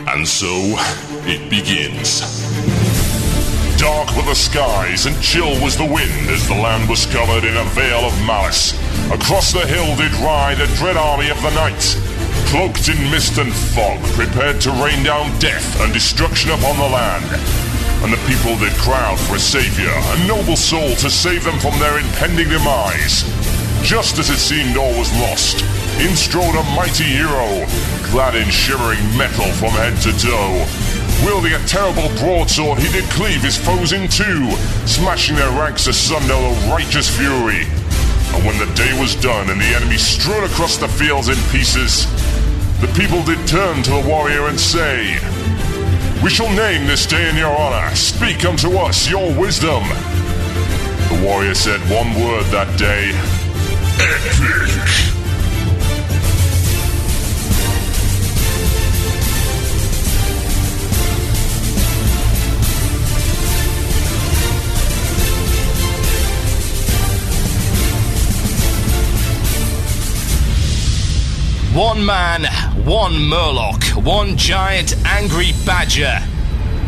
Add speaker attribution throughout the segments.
Speaker 1: And so, it begins. Dark were the skies and chill was the wind as the land was covered in a veil of malice. Across the hill did ride a dread army of the night, cloaked in mist and fog, prepared to rain down death and destruction upon the land. And the people did crowd for a savior, a noble soul to save them from their impending demise. Just as it seemed all was lost, in strode a mighty hero, clad in shimmering metal from head to toe. Wielding a terrible broadsword, he did cleave his foes in two, smashing their ranks asunder with righteous fury. And when the day was done and the enemy strewn across the fields in pieces, the people did turn to the warrior and say, "We shall name this day in your honor. Speak unto us your wisdom." The warrior said one word that day: epic.
Speaker 2: One man, one murloc, one giant angry badger.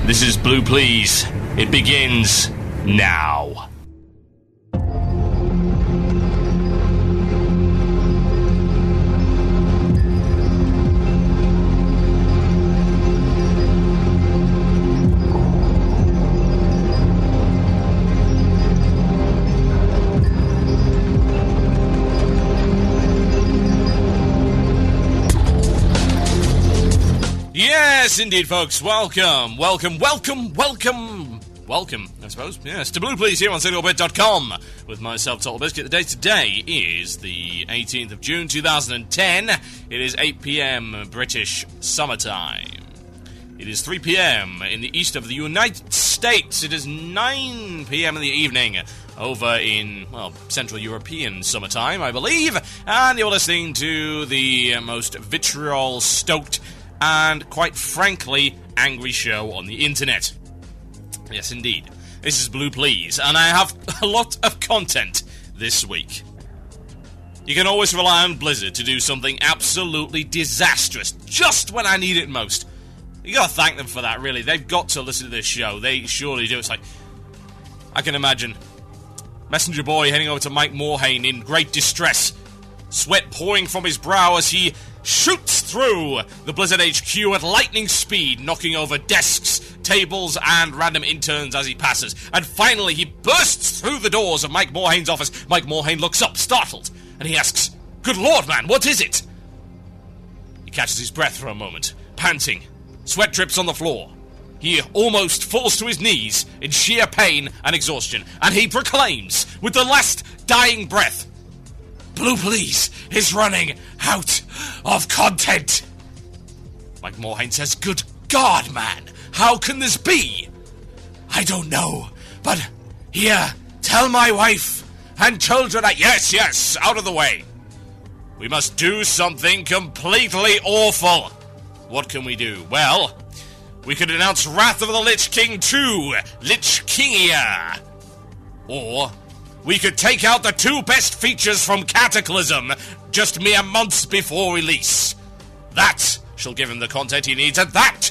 Speaker 2: This is Blue Plz. It begins now. Yes, indeed, folks. Welcome, I suppose. Yes, to Blue Plz here on TotalBiscuit.com with myself, TotalBiscuit. The date today is the 18th of June, 2010. It is 8 p.m. British summertime. It is 3 p.m. in the east of the United States. It is 9 p.m. in the evening over in, well, Central European summertime, I believe. And you're listening to the most vitriol-stoked and, quite frankly, angry show on the internet. Yes, indeed. This is Blue Plz, and I have a lot of content this week. You can always rely on Blizzard to do something absolutely disastrous, just when I need it most. You gotta thank them for that, really. They've got to listen to this show. They surely do. It's like, I can imagine Messenger Boy heading over to Mike Morhaime in great distress, sweat pouring from his brow as he shoots through the Blizzard HQ at lightning speed, knocking over desks, tables, and random interns as he passes. And finally, he bursts through the doors of Mike Morhaime's office. Mike Morhaime looks up, startled, and he asks, "Good Lord, man, what is it?" He catches his breath for a moment, panting. Sweat drips on the floor. He almost falls to his knees in sheer pain and exhaustion, and he proclaims, with the last dying breath, "Blue Plz is running out of content." Mike Morhaime says, "Good God, man, how can this be?" "I don't know, but here, tell my wife and children that..." Yes, out of the way. "We must do something completely awful." "What can we do?" "Well, we could announce Wrath of the Lich King 2, Lich Kingia. Or we could take out the two best features from Cataclysm just mere months before release. That shall give him the content he needs, and that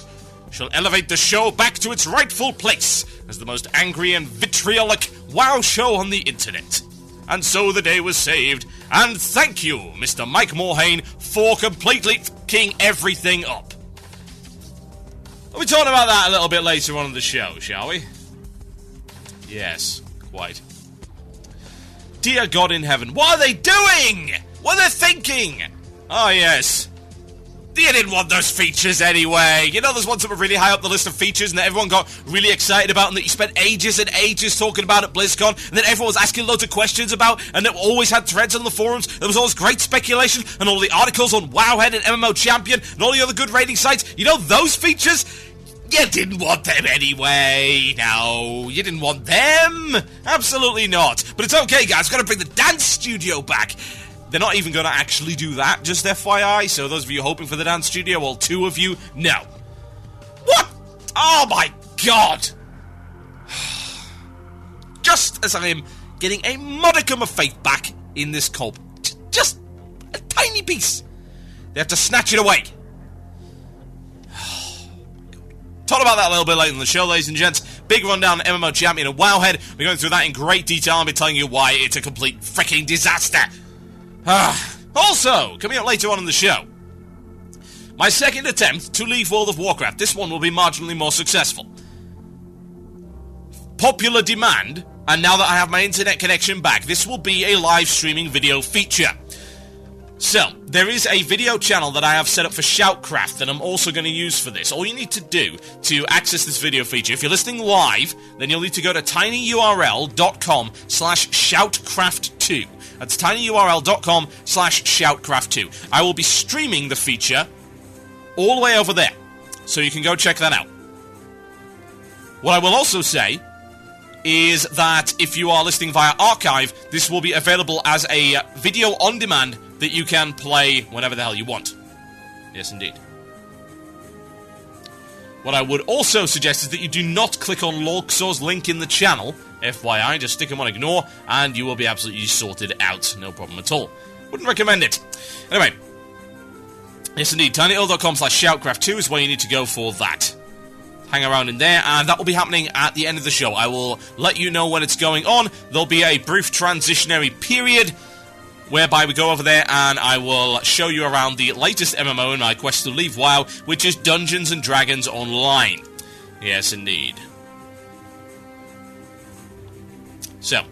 Speaker 2: shall elevate the show back to its rightful place as the most angry and vitriolic WoW show on the internet." And so the day was saved, and thank you, Mr. Mike Morhaime, for completely f***ing everything up. We'll be talking about that a little bit later on in the show, shall we? Yes, quite. Dear God in heaven, what are they doing? What are they thinking? Oh, yes. You didn't want those features anyway. You know, there's ones that were really high up the list of features and that everyone got really excited about and that you spent ages and ages talking about at BlizzCon and that everyone was asking loads of questions about and that always had threads on the forums. There was always great speculation and all the articles on Wowhead and MMO Champion and all the other good rating sites. You know, those features? You didn't want them anyway. No, you didn't want them. Absolutely not. But it's okay, guys. We've got to bring the dance studio back. They're not even going to actually do that, just FYI. So those of you hoping for the dance studio, well, two of you, no. What? Oh my God. Just as I am getting a modicum of faith back in this cult, just a tiny piece, they have to snatch it away. Talk about that a little bit later in the show, ladies and gents. Big rundown on MMO Champion and Wowhead. We're going through that in great detail. I'll be telling you why it's a complete freaking disaster. Also, coming up later on in the show, my second attempt to leave World of Warcraft. This one will be marginally more successful. Popular demand, and now that I have my internet connection back, this will be a live streaming video feature. So, there is a video channel that I have set up for Shoutcraft that I'm also going to use for this. All you need to do to access this video feature, if you're listening live, then you'll need to go to tinyurl.com/shoutcraft2. That's tinyurl.com/shoutcraft2. I will be streaming the feature all the way over there, so you can go check that out. What I will also say is that if you are listening via archive, this will be available as a video on demand that you can play whenever the hell you want. Yes, indeed. What I would also suggest is that you do not click on Lorxor's link in the channel. FYI, just stick him on ignore, and you will be absolutely sorted out. No problem at all. Wouldn't recommend it. Anyway. Yes, indeed. tinyurl.com/shoutcraft2 is where you need to go for that. Hang around in there, and that will be happening at the end of the show. I will let you know when it's going on. There'll be a brief transitionary period whereby we go over there and I will show you around the latest MMO in my quest to leave WoW, which is Dungeons & Dragons Online. Yes, indeed. So,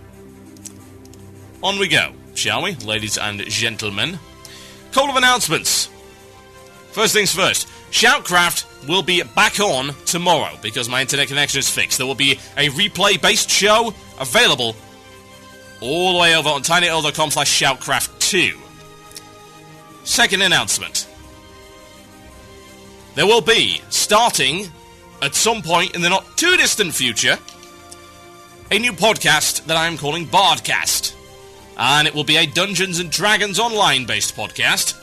Speaker 2: on we go, shall we, ladies and gentlemen? Couple of announcements. First things first, Shoutcraft will be back on tomorrow because my internet connection is fixed. There will be a replay-based show available all the way over on tinyurl.com/shoutcraft2. Second announcement. There will be, starting at some point in the not too distant future, a new podcast that I am calling Bardcast. And it will be a Dungeons & Dragons Online-based podcast,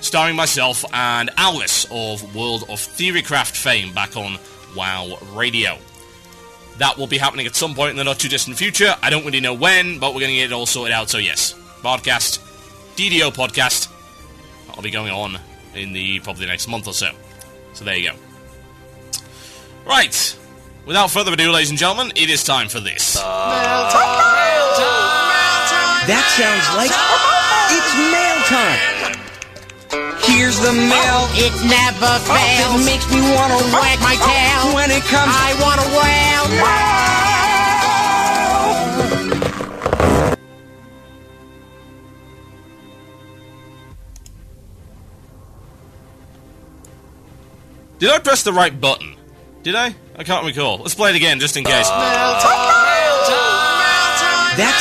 Speaker 2: starring myself and Alice of World of Theorycraft fame back on WoW Radio. That will be happening at some point in the not-too-distant future. I don't really know when, but we're going to get it all sorted out, so yes. Bardcast, DDO podcast. That'll be going on in the probably next month or so. So there you go. Right. Without further ado, ladies and gentlemen, it is time for this.
Speaker 3: That sounds like it's mail time. Here's the mail.
Speaker 4: It never fails.
Speaker 3: It makes me want to wag my tail. When it comes,
Speaker 4: I want to wail.
Speaker 2: Did I press the right button? Did I? I can't recall. Let's play it again, just in case.
Speaker 3: That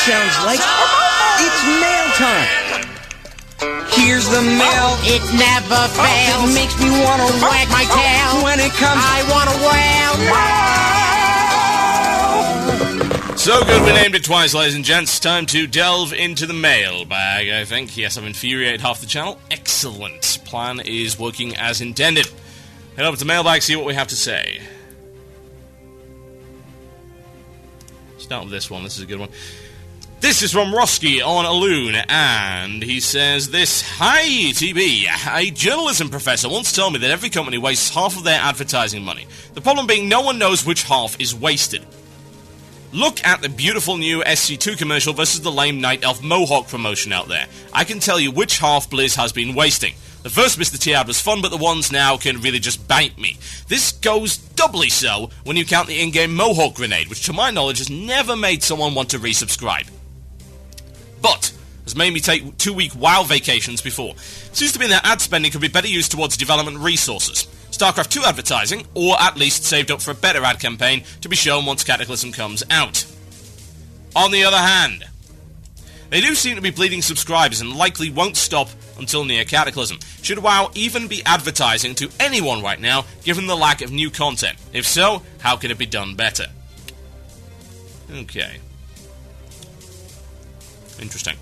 Speaker 3: sounds like it's mail time. Here's the mail.
Speaker 4: It never fails.
Speaker 3: It makes me want to wag my tail. When it comes,
Speaker 4: I want to wail.
Speaker 2: So good we named it twice, ladies and gents. Time to delve into the mailbag, I think. Yes, I've infuriated half the channel. Excellent. Plan is working as intended. Head over to mailbag, see what we have to say. Start with this one. This is a good one. This is from Roski on Aloon, and he says this: Hi, TB. A journalism professor once told me that every company wastes half of their advertising money. The problem being no one knows which half is wasted. Look at the beautiful new SC2 commercial versus the lame Night Elf Mohawk promotion out there. I can tell you which half Blizz has been wasting. The first Mr. Tiad was fun, but the ones now can really just bite me. This goes doubly so when you count the in-game Mohawk grenade, which to my knowledge has never made someone want to resubscribe. But has made me take 2-week WoW vacations before. Seems to be that ad spending could be better used towards development resources. StarCraft 2 advertising, or at least saved up for a better ad campaign to be shown once Cataclysm comes out. On the other hand, they do seem to be bleeding subscribers and likely won't stop until near Cataclysm. Should WoW even be advertising to anyone right now, given the lack of new content? If so, how can it be done better? Okay. Interesting.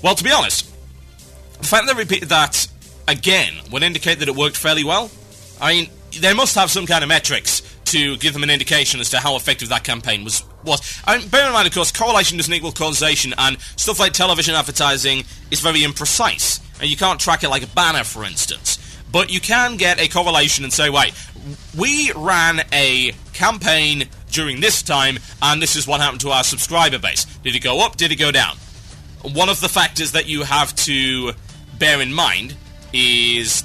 Speaker 2: Well, to be honest, the fact that they repeated that again would indicate that it worked fairly well. I mean, they must have some kind of metrics to give them an indication as to how effective that campaign was. I mean, bear in mind, of course, correlation doesn't equal causation, and stuff like television advertising is very imprecise, and you can't track it like a banner, for instance. but you can get a correlation and say, wait, we ran a campaign during this time, and this is what happened to our subscriber base. Did it go up? Did it go down? One of the factors that you have to bear in mind is,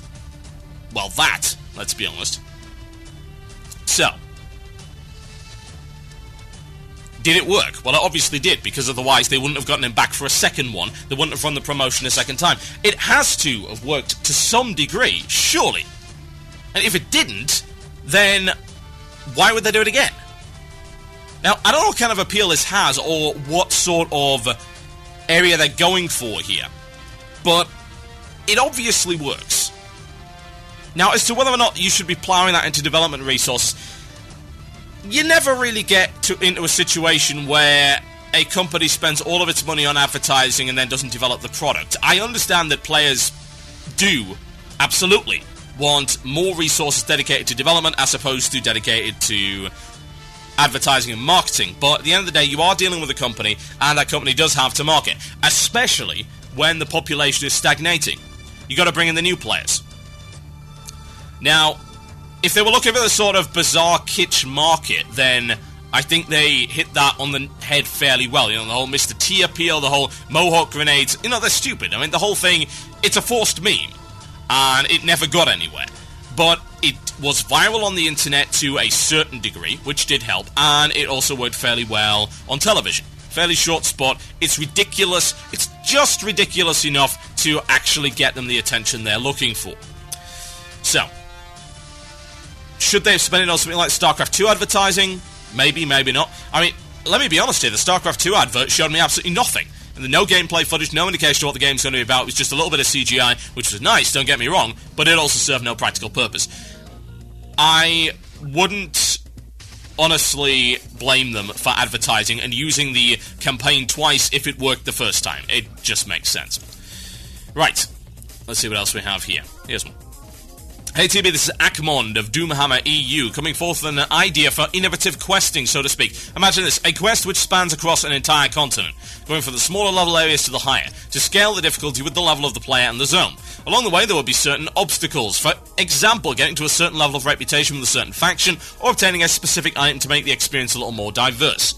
Speaker 2: well, that, let's be honest. So, did it work? Well, it obviously did, because otherwise they wouldn't have gotten him back for a second one. They wouldn't have run the promotion a second time. It has to have worked to some degree, surely. And if it didn't, then why would they do it again? Now, I don't know what kind of appeal this has, or what sort of area they're going for here, but it obviously works. Now, as to whether or not you should be ploughing that into development resources, you never really get into a situation where a company spends all of its money on advertising and then doesn't develop the product. I understand that players do, absolutely, want more resources dedicated to development as opposed to dedicated to advertising and marketing, but at the end of the day, you are dealing with a company, and that company does have to market, especially when the population is stagnating. You got to bring in the new players. Now, if they were looking for the sort of bizarre kitsch market, then I think they hit that on the head fairly well. You know, the whole Mr. T appeal, the whole Mohawk grenades, you know, they're stupid. I mean, the whole thing, it's a forced meme, and it never got anywhere. But it was viral on the internet to a certain degree, which did help, and it also worked fairly well on television. Fairly short spot. It's ridiculous. It's just ridiculous enough to actually get them the attention they're looking for. So, should they have spent it on something like StarCraft 2 advertising? Maybe, maybe not. I mean, let me be honest here, the StarCraft 2 advert showed me absolutely nothing. And no gameplay footage, no indication of what the game's going to be about. It was just a little bit of CGI, which was nice, don't get me wrong, but it also served no practical purpose. I wouldn't honestly blame them for advertising and using the campaign twice if it worked the first time. It just makes sense. Right, let's see what else we have here. Here's one. Hey TB, this is Akmond of Doomhammer EU, coming forth with an idea for innovative questing, so to speak. Imagine this, a quest which spans across an entire continent, going from the smaller level areas to the higher, to scale the difficulty with the level of the player and the zone. Along the way, there will be certain obstacles, for example, getting to a certain level of reputation with a certain faction, or obtaining a specific item to make the experience a little more diverse.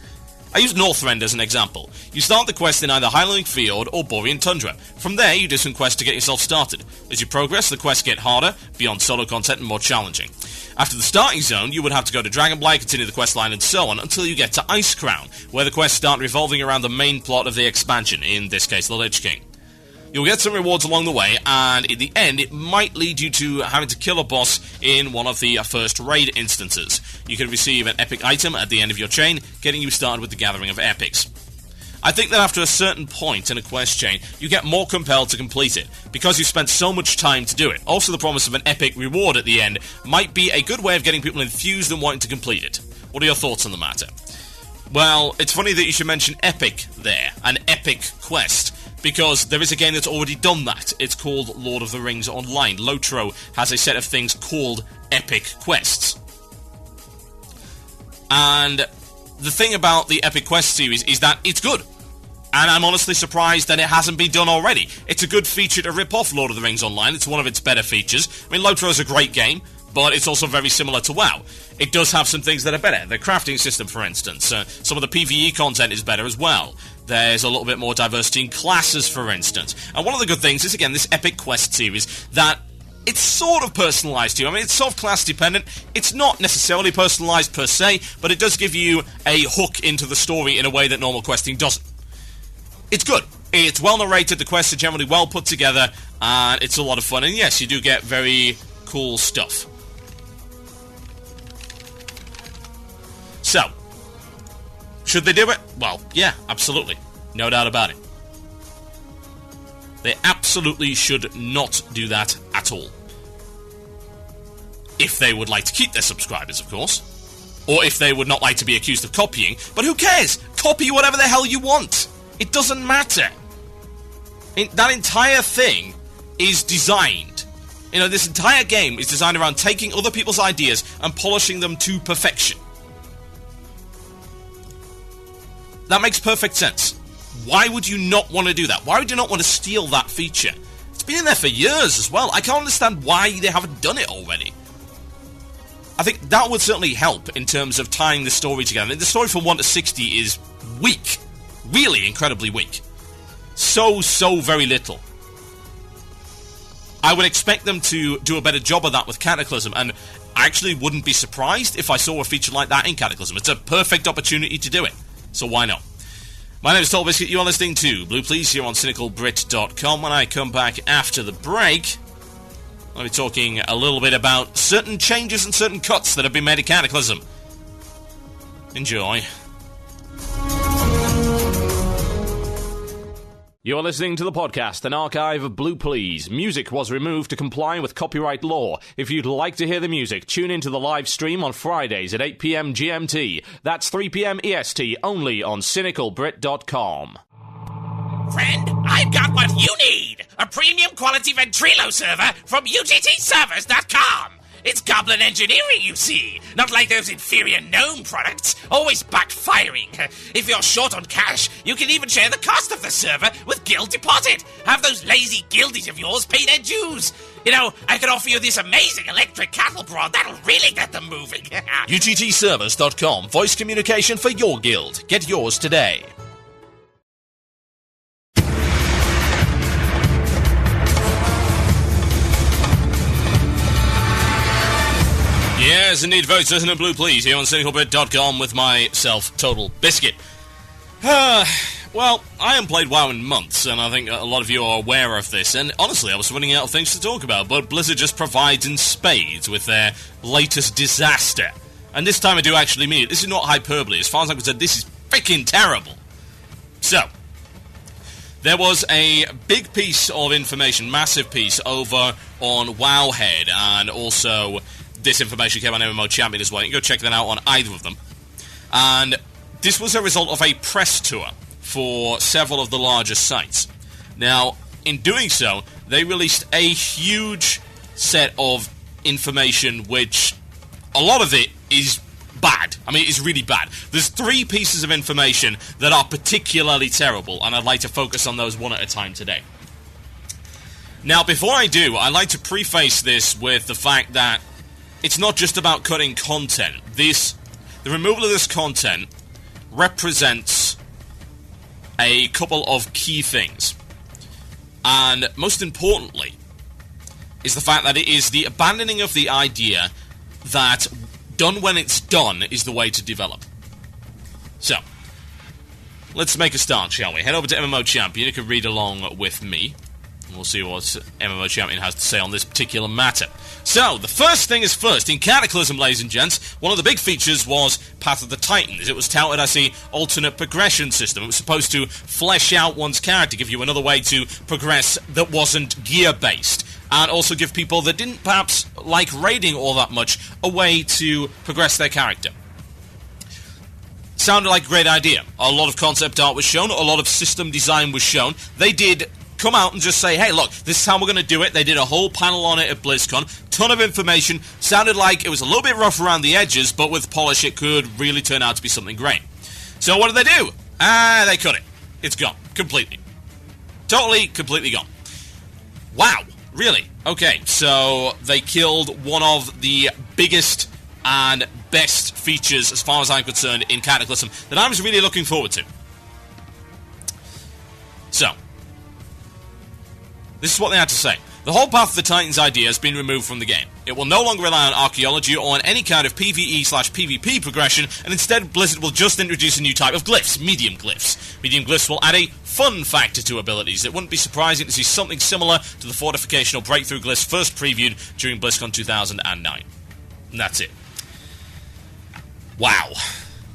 Speaker 2: I use Northrend as an example. You start the quest in either Highland Fjord or Borean Tundra. From there, you do some quests to get yourself started. As you progress, the quests get harder, beyond solo content, and more challenging. After the starting zone, you would have to go to Dragonblight, continue the quest line, and so on, until you get to Icecrown, where the quests start revolving around the main plot of the expansion, in this case, the Lich King. You'll get some rewards along the way, and in the end, it might lead you to having to kill a boss in one of the first raid instances. You can receive an epic item at the end of your chain, getting you started with the gathering of epics. I think that after a certain point in a quest chain, you get more compelled to complete it, because you've spent so much time to do it. Also, the promise of an epic reward at the end might be a good way of getting people enthused and wanting to complete it. What are your thoughts on the matter? Well, it's funny that you should mention epic there, an epic quest, because there is a game that's already done that. It's called Lord of the Rings Online. Lotro has a set of things called epic quests. And the thing about the Epic Quest series is that it's good. And I'm honestly surprised that it hasn't been done already. It's a good feature to rip off Lord of the Rings Online. It's one of its better features. I mean, Lotro is a great game, but it's also very similar to WoW. It does have some things that are better. The crafting system, for instance. Some of the PvE content is better as well. There's a little bit more diversity in classes, for instance. And one of the good things is, again, this Epic Quest series, that it's sort of personalised to you. I mean, it's sort of class-dependent. It's not necessarily personalised per se, but it does give you a hook into the story in a way that normal questing doesn't. It's good. It's well-narrated, the quests are generally well put together, and it's a lot of fun. And yes, you do get very cool stuff. So, should they do it? Well, yeah, absolutely. No doubt about it. They absolutely should not do that at all. If they would like to keep their subscribers, of course. Or if they would not like to be accused of copying. But who cares? Copy whatever the hell you want. It doesn't matter. That entire thing is designed. You know, this entire game is designed around taking other people's ideas and polishing them to perfection. That makes perfect sense. Why would you not want to do that? Why would you not want to steal that feature? It's been in there for years as well. I can't understand why they haven't done it already. I think that would certainly help in terms of tying the story together. I mean, the story from 1 to 60 is weak. Really incredibly weak. So very little. I would expect them to do a better job of that with Cataclysm, and I actually wouldn't be surprised if I saw a feature like that in Cataclysm. It's a perfect opportunity to do it, so why not? My name is TotalBiscuit, you are listening to Blue Plz here on cynicalbrit.com. When I come back after the break, I'll be talking a little bit about certain changes and certain cuts that have been made in Cataclysm. Enjoy. You're listening to the podcast, an archive of Blue Plz. Music was removed to comply with copyright law. If you'd like to hear the music, tune into the live stream on Fridays at 8 p.m. GMT. That's 3 p.m. EST, only on cynicalbrit.com.
Speaker 5: Friend, I've got what you need! A premium quality Ventrilo server from UGTservers.com! It's goblin engineering, you see! Not like those inferior gnome products, always backfiring. If you're short on cash, you can even share the cost of the server with Guild Deposit! Have those lazy guildies of yours pay their dues! You know, I could offer you this amazing electric cattle prod that'll really get them moving!
Speaker 2: UGTservers.com, voice communication for your guild. Get yours today. Yes, indeed, folks, listen to Blue Plz here on cynicalbrit.com with myself, TotalBiscuit. Well, I haven't played WoW in months, and I think a lot of you are aware of this, and honestly, I was running out of things to talk about, but Blizzard just provides in spades with their latest disaster. And this time I do actually mean it. This is not hyperbole. As far as I'm concerned, this is freaking terrible. So, there was a big piece of information, massive piece, over on Wowhead, and also this information came on MMO Champion as well. You can go check that out on either of them. And this was a result of a press tour for several of the larger sites. Now, in doing so, they released a huge set of information, which a lot of it is bad. I mean, it's really bad. There's 3 pieces of information that are particularly terrible, and I'd like to focus on those one at a time today. Now, before I do, I'd like to preface this with the fact that it's not just about cutting content. The removal of this content represents a couple of key things. And most importantly is the fact that it is the abandoning of the idea that done when it's done is the way to develop. So, let's make a start, shall we? Head over to MMO Champion. You can read along with me. We'll see what MMO Champion has to say on this particular matter. So, the first thing is first. In Cataclysm, ladies and gents, one of the big features was Path of the Titans. It was touted as the alternate progression system. It was supposed to flesh out one's character, give you another way to progress that wasn't gear-based, and also give people that didn't perhaps like raiding all that much a way to progress their character. Sounded like a great idea. A lot of concept art was shown, a lot of system design was shown. They did come out and just say, hey, look, this is how we're going to do it. They did a whole panel on it at BlizzCon. Ton of information. Sounded like it was a little bit rough around the edges, but with polish it could really turn out to be something great. So what did they do? They cut it. It's gone. Completely. Totally, completely gone. Wow. Really? Okay, so they killed one of the biggest and best features, as far as I'm concerned, in Cataclysm that I was really looking forward to. So, this is what they had to say. The whole Path of the Titans idea has been removed from the game. It will no longer rely on archaeology or on any kind of PvE/PvP progression, and instead Blizzard will just introduce a new type of glyphs, medium glyphs. Medium glyphs will add a fun factor to abilities. It wouldn't be surprising to see something similar to the fortification or breakthrough glyphs first previewed during BlizzCon 2009. And that's it. Wow.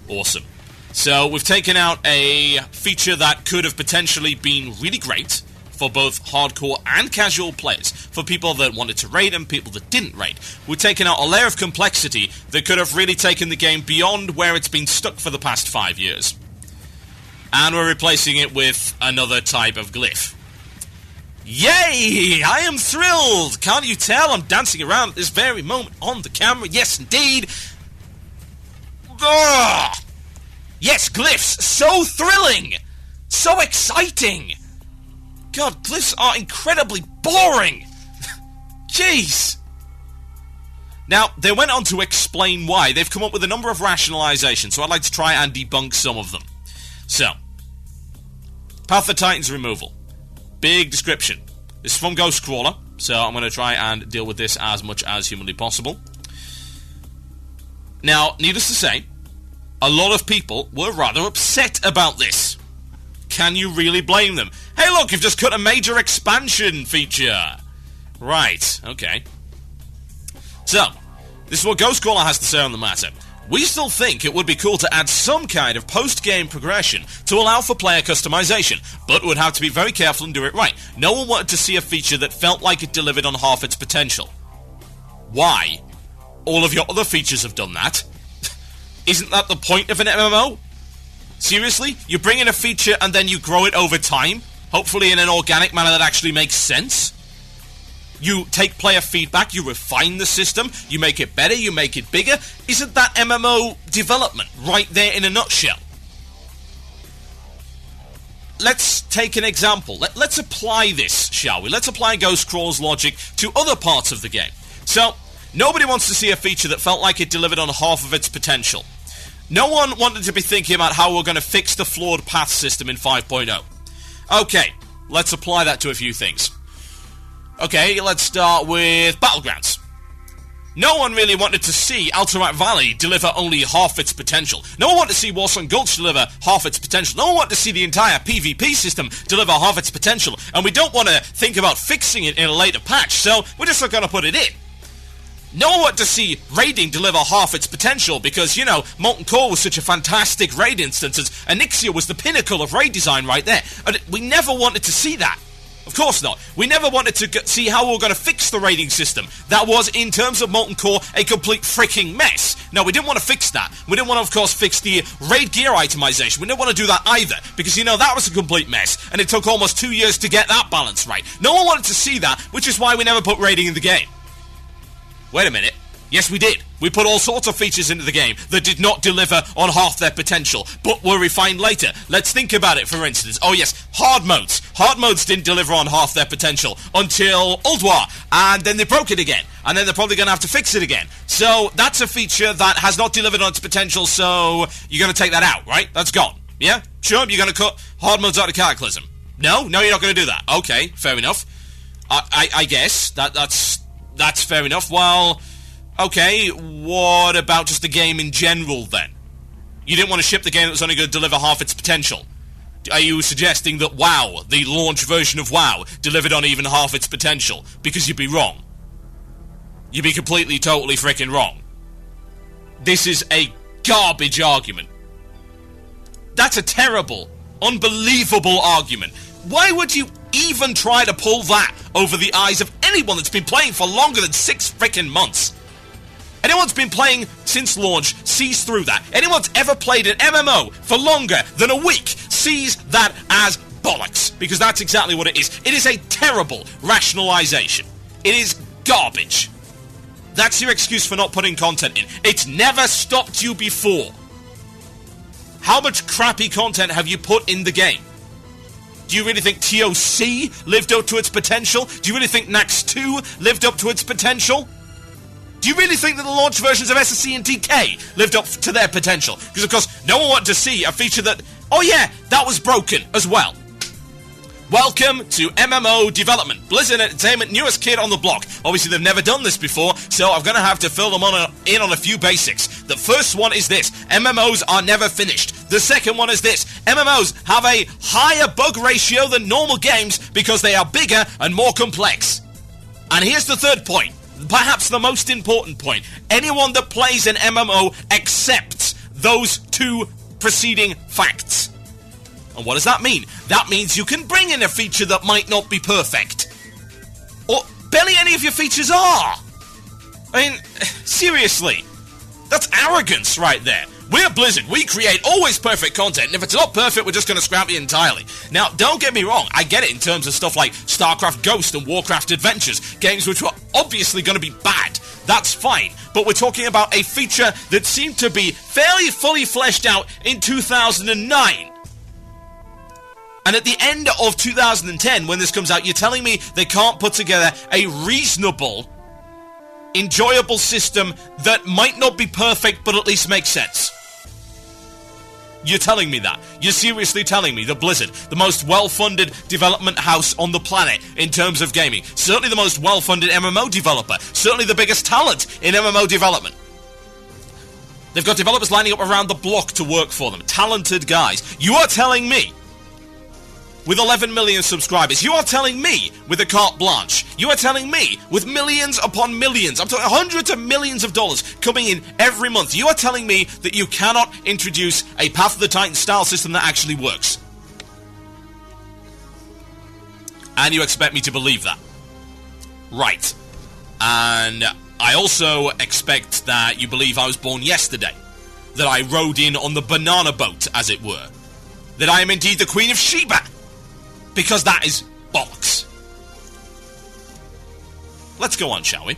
Speaker 2: Awesome. So we've taken out a feature that could have potentially been really great for both hardcore and casual players, for people that wanted to raid and people that didn't raid. We've taken out a layer of complexity that could have really taken the game beyond where it's been stuck for the past 5 years. And we're replacing it with another type of glyph. Yay! I am thrilled! Can't you tell I'm dancing around at this very moment on the camera? Yes, indeed! Ugh! Yes, glyphs! So thrilling! So exciting! God, glyphs are incredibly boring! Jeez! Now, they went on to explain why. They've come up with a number of rationalizations, so I'd like to try and debunk some of them. So, Path of Titans removal. Big description. This is from Ghostcrawler, so I'm going to try and deal with this as much as humanly possible. Now, needless to say, a lot of people were rather upset about this. Can you really blame them? Hey look, you've just cut a major expansion feature! Right, okay. So, this is what Ghostcrawler has to say on the matter. We still think it would be cool to add some kind of post-game progression to allow for player customization, but would have to be very careful and do it right. No one wanted to see a feature that felt like it delivered on half its potential. Why? All of your other features have done that. Isn't that the point of an MMO? Seriously? You bring in a feature and then you grow it over time? Hopefully in an organic manner that actually makes sense? You take player feedback, you refine the system, you make it better, you make it bigger. Isn't that MMO development right there in a nutshell? Let's take an example. Let's apply this, shall we? Let's apply Ghostcrawler's logic to other parts of the game. So, nobody wants to see a feature that felt like it delivered on half of its potential. No one wanted to be thinking about how we're going to fix the flawed path system in 5.0. Okay, let's apply that to a few things. Okay, let's start with Battlegrounds. No one really wanted to see Alterac Valley deliver only half its potential. No one wanted to see Warsong Gulch deliver half its potential. No one wanted to see the entire PvP system deliver half its potential. And we don't want to think about fixing it in a later patch, so we're just not going to put it in. No one wanted to see raiding deliver half its potential because, you know, Molten Core was such a fantastic raid instance, and Onyxia was the pinnacle of raid design right there. And we never wanted to see that. Of course not. We never wanted to see how we were going to fix the raiding system. That was, in terms of Molten Core, a complete freaking mess. No, we didn't want to fix that. We didn't want to, of course, fix the raid gear itemization. We didn't want to do that either, because, you know, that was a complete mess, and it took almost 2 years to get that balance right. No one wanted to see that, which is why we never put raiding in the game. Wait a minute. Yes, we did. We put all sorts of features into the game that did not deliver on half their potential, but were refined later. Let's think about it, for instance. Oh yes, hard modes. Hard modes didn't deliver on half their potential until Ulduar, and then they broke it again, and then they're probably going to have to fix it again. So that's a feature that has not delivered on its potential, so you're going to take that out, right? That's gone. Yeah? Sure, you're going to cut hard modes out of Cataclysm. No, you're not going to do that. Okay, fair enough. I guess that's fair enough. Well, okay, what about just the game in general, then? You didn't want to ship the game that was only going to deliver half its potential. Are you suggesting that WoW, the launch version of WoW, delivered on even half its potential? Because you'd be wrong. You'd be completely, totally freaking wrong. This is a garbage argument. That's a terrible, unbelievable argument. Why would you even try to pull that over the eyes of anyone that's been playing for longer than 6 freaking months? Anyone that's been playing since launch sees through that. Anyone that's ever played an MMO for longer than a week sees that as bollocks, because that's exactly what it is. It is a terrible rationalization. It is garbage. That's your excuse for not putting content in. It's never stopped you before. How much crappy content have you put in the game? Do you really think TOC lived up to its potential? Do you really think Nax 2 lived up to its potential? Do you really think that the launch versions of SSC and TK lived up to their potential? Because, of course, no one wanted to see a feature that, oh yeah, that was broken as well. Welcome to MMO development. Blizzard Entertainment, newest kid on the block. Obviously, they've never done this before, so I'm going to have to fill them in on a few basics. The first one is this. MMOs are never finished. The second one is this. MMOs have a higher bug ratio than normal games because they are bigger and more complex. And here's the third point. Perhaps the most important point. Anyone that plays an MMO accepts those two preceding facts. And what does that mean? That means you can bring in a feature that might not be perfect. Or barely any of your features are. I mean, seriously. That's arrogance right there. We're Blizzard. We create always perfect content, and if it's not perfect, we're just going to scrap it entirely. Now, don't get me wrong. I get it in terms of stuff like StarCraft Ghost and Warcraft Adventures, games which were obviously going to be bad. That's fine. But we're talking about a feature that seemed to be fairly fully fleshed out in 2009. And at the end of 2010, when this comes out, you're telling me they can't put together a reasonable, enjoyable system that might not be perfect, but at least makes sense. You're telling me that. You're seriously telling me that Blizzard, the most well-funded development house on the planet in terms of gaming, certainly the most well-funded MMO developer, certainly the biggest talent in MMO development. They've got developers lining up around the block to work for them. Talented guys. You are telling me, with 11 million subscribers, you are telling me with a carte blanche, you are telling me with millions upon millions, I'm talking hundreds of millions of dollars coming in every month, you are telling me that you cannot introduce a Path of the Titan style system that actually works. And you expect me to believe that. Right. And I also expect that you believe I was born yesterday. That I rode in on the banana boat, as it were. That I am indeed the Queen of Sheba. Because that is bollocks. Let's go on, shall we?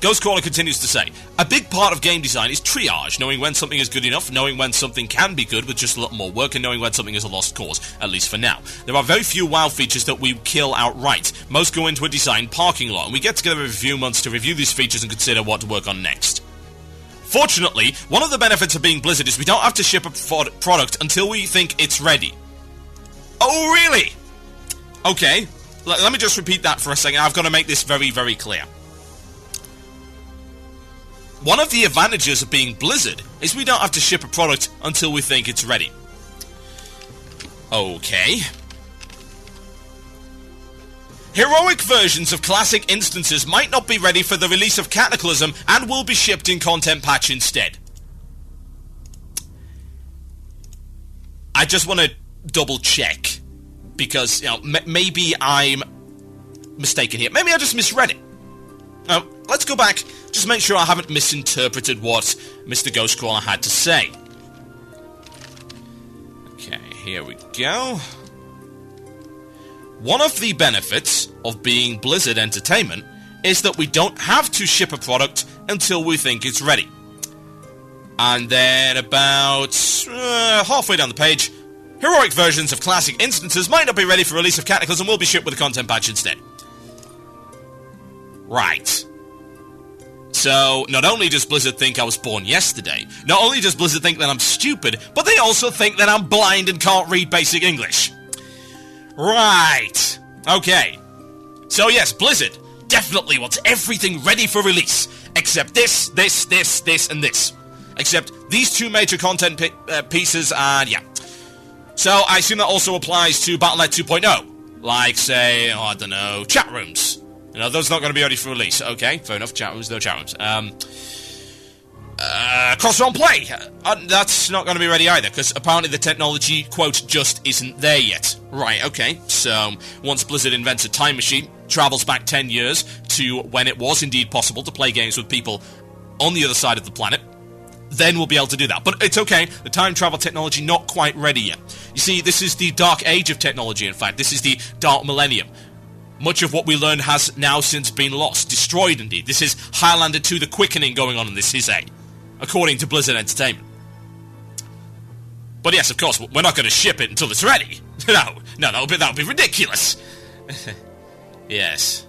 Speaker 2: Ghostcrawler continues to say, a big part of game design is triage, knowing when something is good enough, knowing when something can be good with just a little more work, and knowing when something is a lost cause, at least for now. There are very few WoW features that we kill outright. Most go into a design parking lot, and we get together every few months to review these features and consider what to work on next. Fortunately, one of the benefits of being Blizzard is we don't have to ship a product until we think it's ready. Oh, really? Okay, let me just repeat that for a second. I've got to make this very, very clear. One of the advantages of being Blizzard is we don't have to ship a product until we think it's ready. Okay. Heroic versions of classic instances might not be ready for the release of Cataclysm and will be shipped in content patch instead. I just want to double check, because, you know, maybe I'm mistaken here. Maybe I just misread it. Now, let's go back, just make sure I haven't misinterpreted what Mr. Ghostcrawler had to say. Okay, here we go. One of the benefits of being Blizzard Entertainment is that we don't have to ship a product until we think it's ready. And then about halfway down the page, heroic versions of classic instances might not be ready for release of Cataclysm and will be shipped with a content patch instead. Right. So, not only does Blizzard think I was born yesterday, not only does Blizzard think that I'm stupid, but they also think that I'm blind and can't read basic English. Right. Okay. So yes, Blizzard definitely wants everything ready for release, except this, and this. Except these two major content pieces, and yeah. So I assume that also applies to Battle.net 2.0. Like, say, I don't know, chat rooms. You know, those are not going to be ready for release. Okay, fair enough, chat rooms, no chat rooms. Cross-realm play. That's not going to be ready either, because apparently the technology, quote, just isn't there yet. Right, okay. So, once Blizzard invents a time machine, travels back 10 years to when it was indeed possible to play games with people on the other side of the planet, then we'll be able to do that. But it's okay, the time travel technology not quite ready yet. You see, this is the dark age of technology, in fact. This is the dark millennium. Much of what we learned has now since been lost, destroyed indeed. This is Highlander 2 The Quickening going on in this is according to Blizzard Entertainment. But yes, of course, we're not going to ship it until it's ready. No, that would be ridiculous. Yes.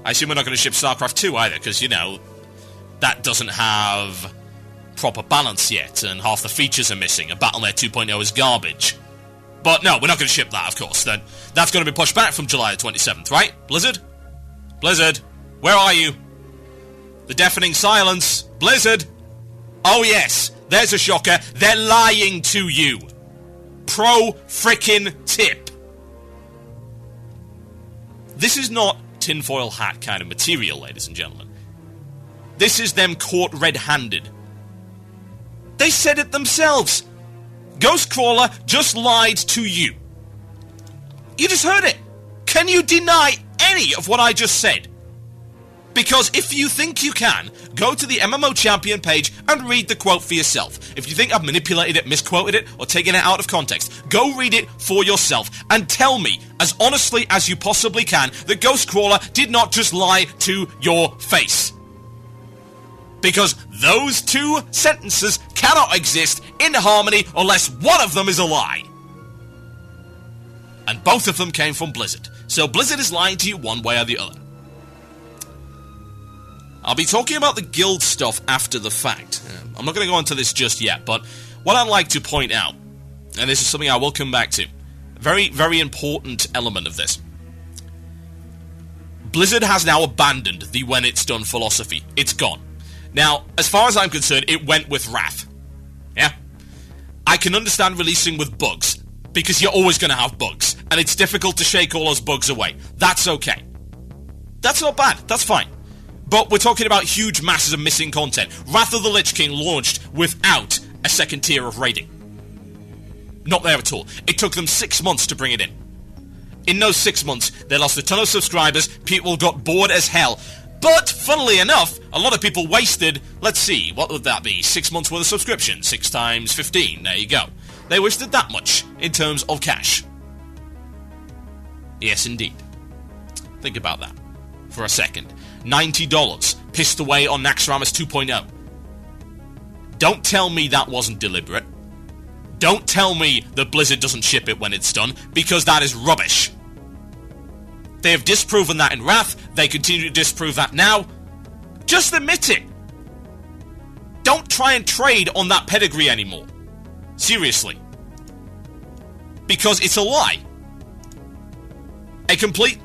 Speaker 2: I assume we're not going to ship StarCraft 2 either, because, you know, that doesn't have proper balance yet, and half the features are missing, and Battle.net 2.0 is garbage. But no, we're not going to ship that, of course. Then that's going to be pushed back from July the 27th, right? Blizzard? Blizzard, where are you? The deafening silence. Blizzard? Oh yes, there's a shocker. They're lying to you. Pro-frickin' tip. This is not tinfoil hat kind of material, ladies and gentlemen. This is them caught red-handed. They said it themselves. Ghostcrawler just lied to you. You just heard it. Can you deny any of what I just said? Because if you think you can, go to the MMO Champion page and read the quote for yourself. If you think I've manipulated it, misquoted it, or taken it out of context, go read it for yourself and tell me, as honestly as you possibly can, that Ghostcrawler did not just lie to your face. Because those two sentences cannot exist in harmony unless one of them is a lie. And both of them came from Blizzard. So Blizzard is lying to you one way or the other. I'll be talking about the guild stuff after the fact. I'm not going to go into this just yet, but what I'd like to point out, and this is something I will come back to, very, very important element of this. Blizzard has now abandoned the when it's done philosophy. It's gone. Now, as far as I'm concerned, it went with Wrath. Yeah? I can understand releasing with bugs, because you're always going to have bugs, and it's difficult to shake all those bugs away. That's okay. That's not bad. That's fine. But we're talking about huge masses of missing content. Wrath of the Lich King launched without a second tier of raiding. Not there at all. It took them 6 months to bring it in. In those 6 months, they lost a ton of subscribers, people got bored as hell. But, funnily enough, a lot of people wasted, let's see, what would that be? 6 months worth of subscription, 6 times 15, there you go. They wasted that much in terms of cash. Yes, indeed. Think about that for a second. $90 pissed away on Naxxramas 2.0. Don't tell me that wasn't deliberate. Don't tell me that Blizzard doesn't ship it when it's done, because that is rubbish. They have disproven that in Wrath. They continue to disprove that now. Just admit it. Don't try and trade on that pedigree anymore. Seriously. Because it's a lie. A complete,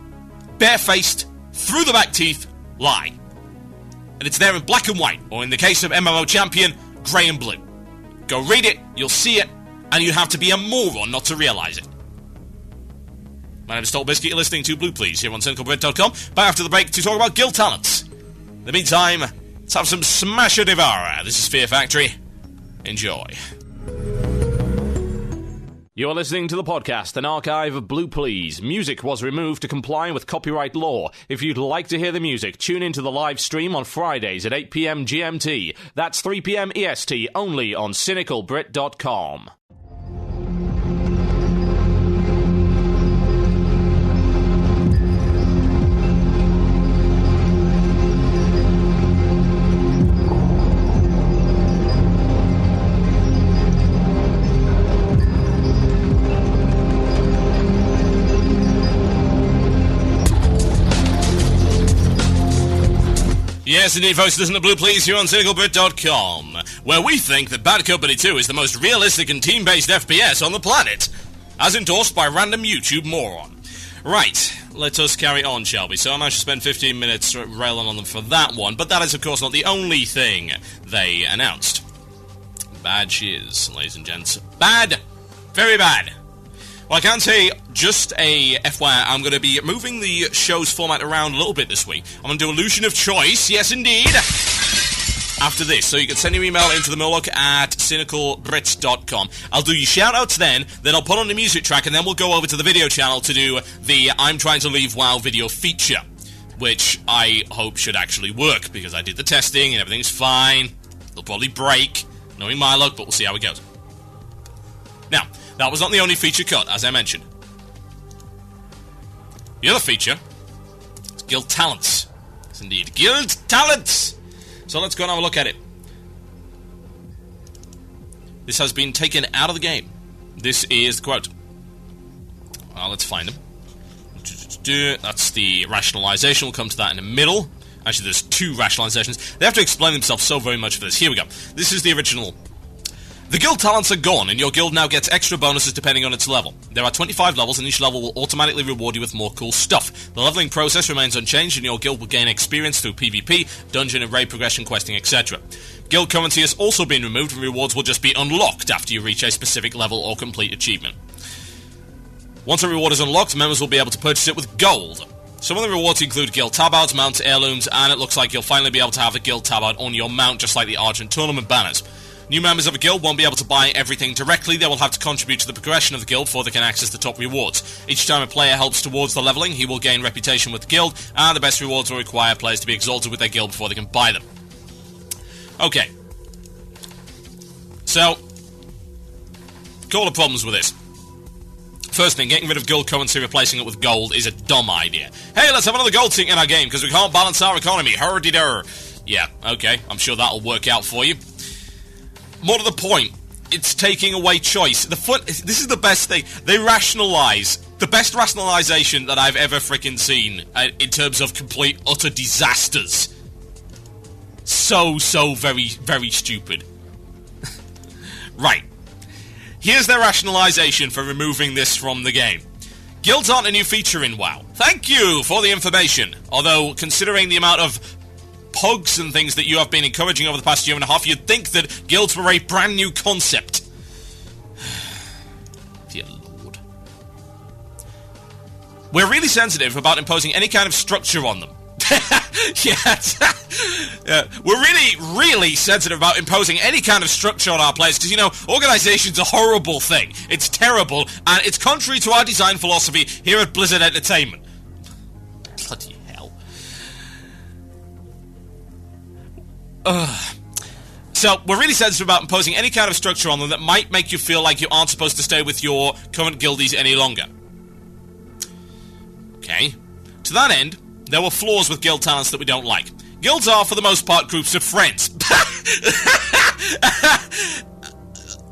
Speaker 2: barefaced, through the back teeth lie. And it's there in black and white, or in the case of MMO Champion, grey and blue. Go read it, you'll see it, and you'd have to be a moron not to realise it. My name is TotalBiscuit, you're listening to Blue Plz here on cynicalbrit.com. Back after the break to talk about guild talents. In the meantime, let's have some Smasher Devour. This is Fear Factory. Enjoy. You're listening to the podcast, an archive of Blue Plz. Music was removed to comply with copyright law. If you'd like to hear the music, tune into the live stream on Fridays at 8 p.m. GMT. That's 3 p.m. EST, only on cynicalbrit.com. Yes, indeed, folks, listen to Blue Plz here on cynicalbrit.com, where we think that Bad Company 2 is the most realistic and team-based FPS on the planet, as endorsed by random YouTube moron. Right, let us carry on, shall we? So I managed to spend 15 minutes railing on them for that one, but that is, of course, not the only thing they announced. Bad shiz, ladies and gents. Bad! Very bad! Well, I can say, just a FYI, I'm going to be moving the show's format around a little bit this week. I'm going to do Illusion of Choice, yes indeed, after this. So you can send your email into the mailbag at cynicalbrits.com. I'll do your shout-outs then I'll put on the music track, and then we'll go over to the video channel to do the I'm Trying to Leave WoW video feature, which I hope should actually work, because I did the testing and everything's fine. It'll probably break, knowing my luck, but we'll see how it goes. Now, that was not the only feature cut, as I mentioned. The other feature is Guild Talents. Yes, indeed. Guild Talents! So let's go and have a look at it. This has been taken out of the game. This is the quote. Well, let's find them. That's the rationalization. We'll come to that in the middle. Actually, there's two rationalizations. They have to explain themselves so very much for this. Here we go. This is the original. The guild talents are gone, and your guild now gets extra bonuses depending on its level. There are 25 levels, and each level will automatically reward you with more cool stuff. The leveling process remains unchanged, and your guild will gain experience through PvP, dungeon and raid progression, questing, etc. Guild currency has also been removed, and rewards will just be unlocked after you reach a specific level or complete achievement. Once a reward is unlocked, members will be able to purchase it with gold. Some of the rewards include guild tabards, mounts, heirlooms, and it looks like you'll finally be able to have a guild tabard on your mount, just like the Argent tournament banners. New members of a guild won't be able to buy everything directly. They will have to contribute to the progression of the guild before they can access the top rewards. Each time a player helps towards the leveling, he will gain reputation with the guild, and the best rewards will require players to be exalted with their guild before they can buy them. Okay. So, couple of problems with this. First thing, getting rid of guild currency, replacing it with gold is a dumb idea. Hey, let's have another gold thing in our game, because we can't balance our economy. Hurdy-dur. Yeah, okay, I'm sure that'll work out for you. More to the point, it's taking away choice. This is the best thing. They rationalise The best rationalisation that I've ever frickin' seen in terms of complete, utter disasters. So very, very stupid. Right. Here's their rationalisation for removing this from the game. Guilds aren't a new feature in WoW. Thank you for the information. Although, considering the amount of pugs and things that you have been encouraging over the past year and a half, you'd think that guilds were a brand new concept. Dear Lord. We're really sensitive about imposing any kind of structure on them. We're really sensitive about imposing any kind of structure on our players because, you know, organization's a horrible thing. It's terrible, and it's contrary to our design philosophy here at Blizzard Entertainment. Bloody hell. So, we're really sensitive about imposing any kind of structure on them that might make you feel like you aren't supposed to stay with your current guildies any longer. Okay. To that end, there were flaws with guild talents that we don't like. Guilds are, for the most part, groups of friends.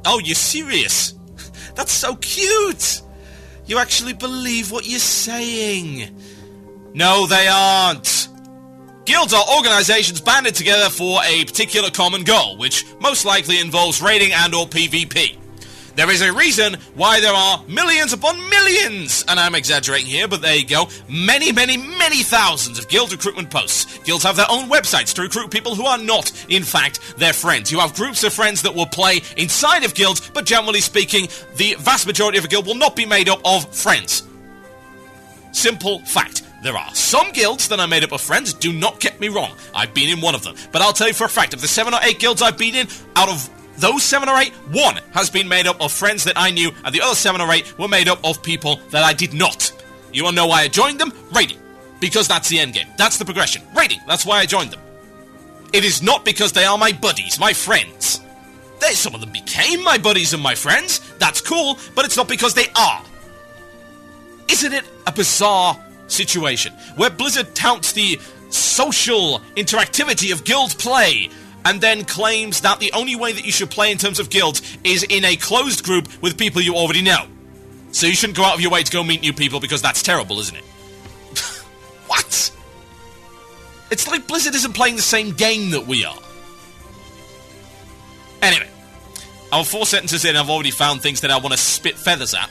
Speaker 2: Oh, you're serious? That's so cute! You actually believe what you're saying. No, they aren't. Guilds are organizations banded together for a particular common goal, which most likely involves raiding and or PvP. There is a reason why there are millions upon millions, and I'm exaggerating here, but there you go, many thousands of guild recruitment posts. Guilds have their own websites to recruit people who are not, in fact, their friends. You have groups of friends that will play inside of guilds, but generally speaking, the vast majority of a guild will not be made up of friends. Simple fact. There are some guilds that are made up of friends, do not get me wrong. I've been in one of them. But I'll tell you for a fact, of the 7 or 8 guilds I've been in, out of those 7 or 8, one has been made up of friends that I knew, and the other 7 or 8 were made up of people that I did not. You want to know why I joined them? Raiding. Because that's the endgame. That's the progression. Raiding. That's why I joined them. It is not because they are my buddies, my friends. Some of them became my buddies and my friends. That's cool, but it's not because they are. Isn't it a bizarre situation where Blizzard touts the social interactivity of guild play and then claims that the only way that you should play in terms of guilds is in a closed group with people you already know. So you shouldn't go out of your way to go meet new people because that's terrible, isn't it? What? It's like Blizzard isn't playing the same game that we are. Anyway, I'm 4 sentences in, I've already found things that I want to spit feathers at.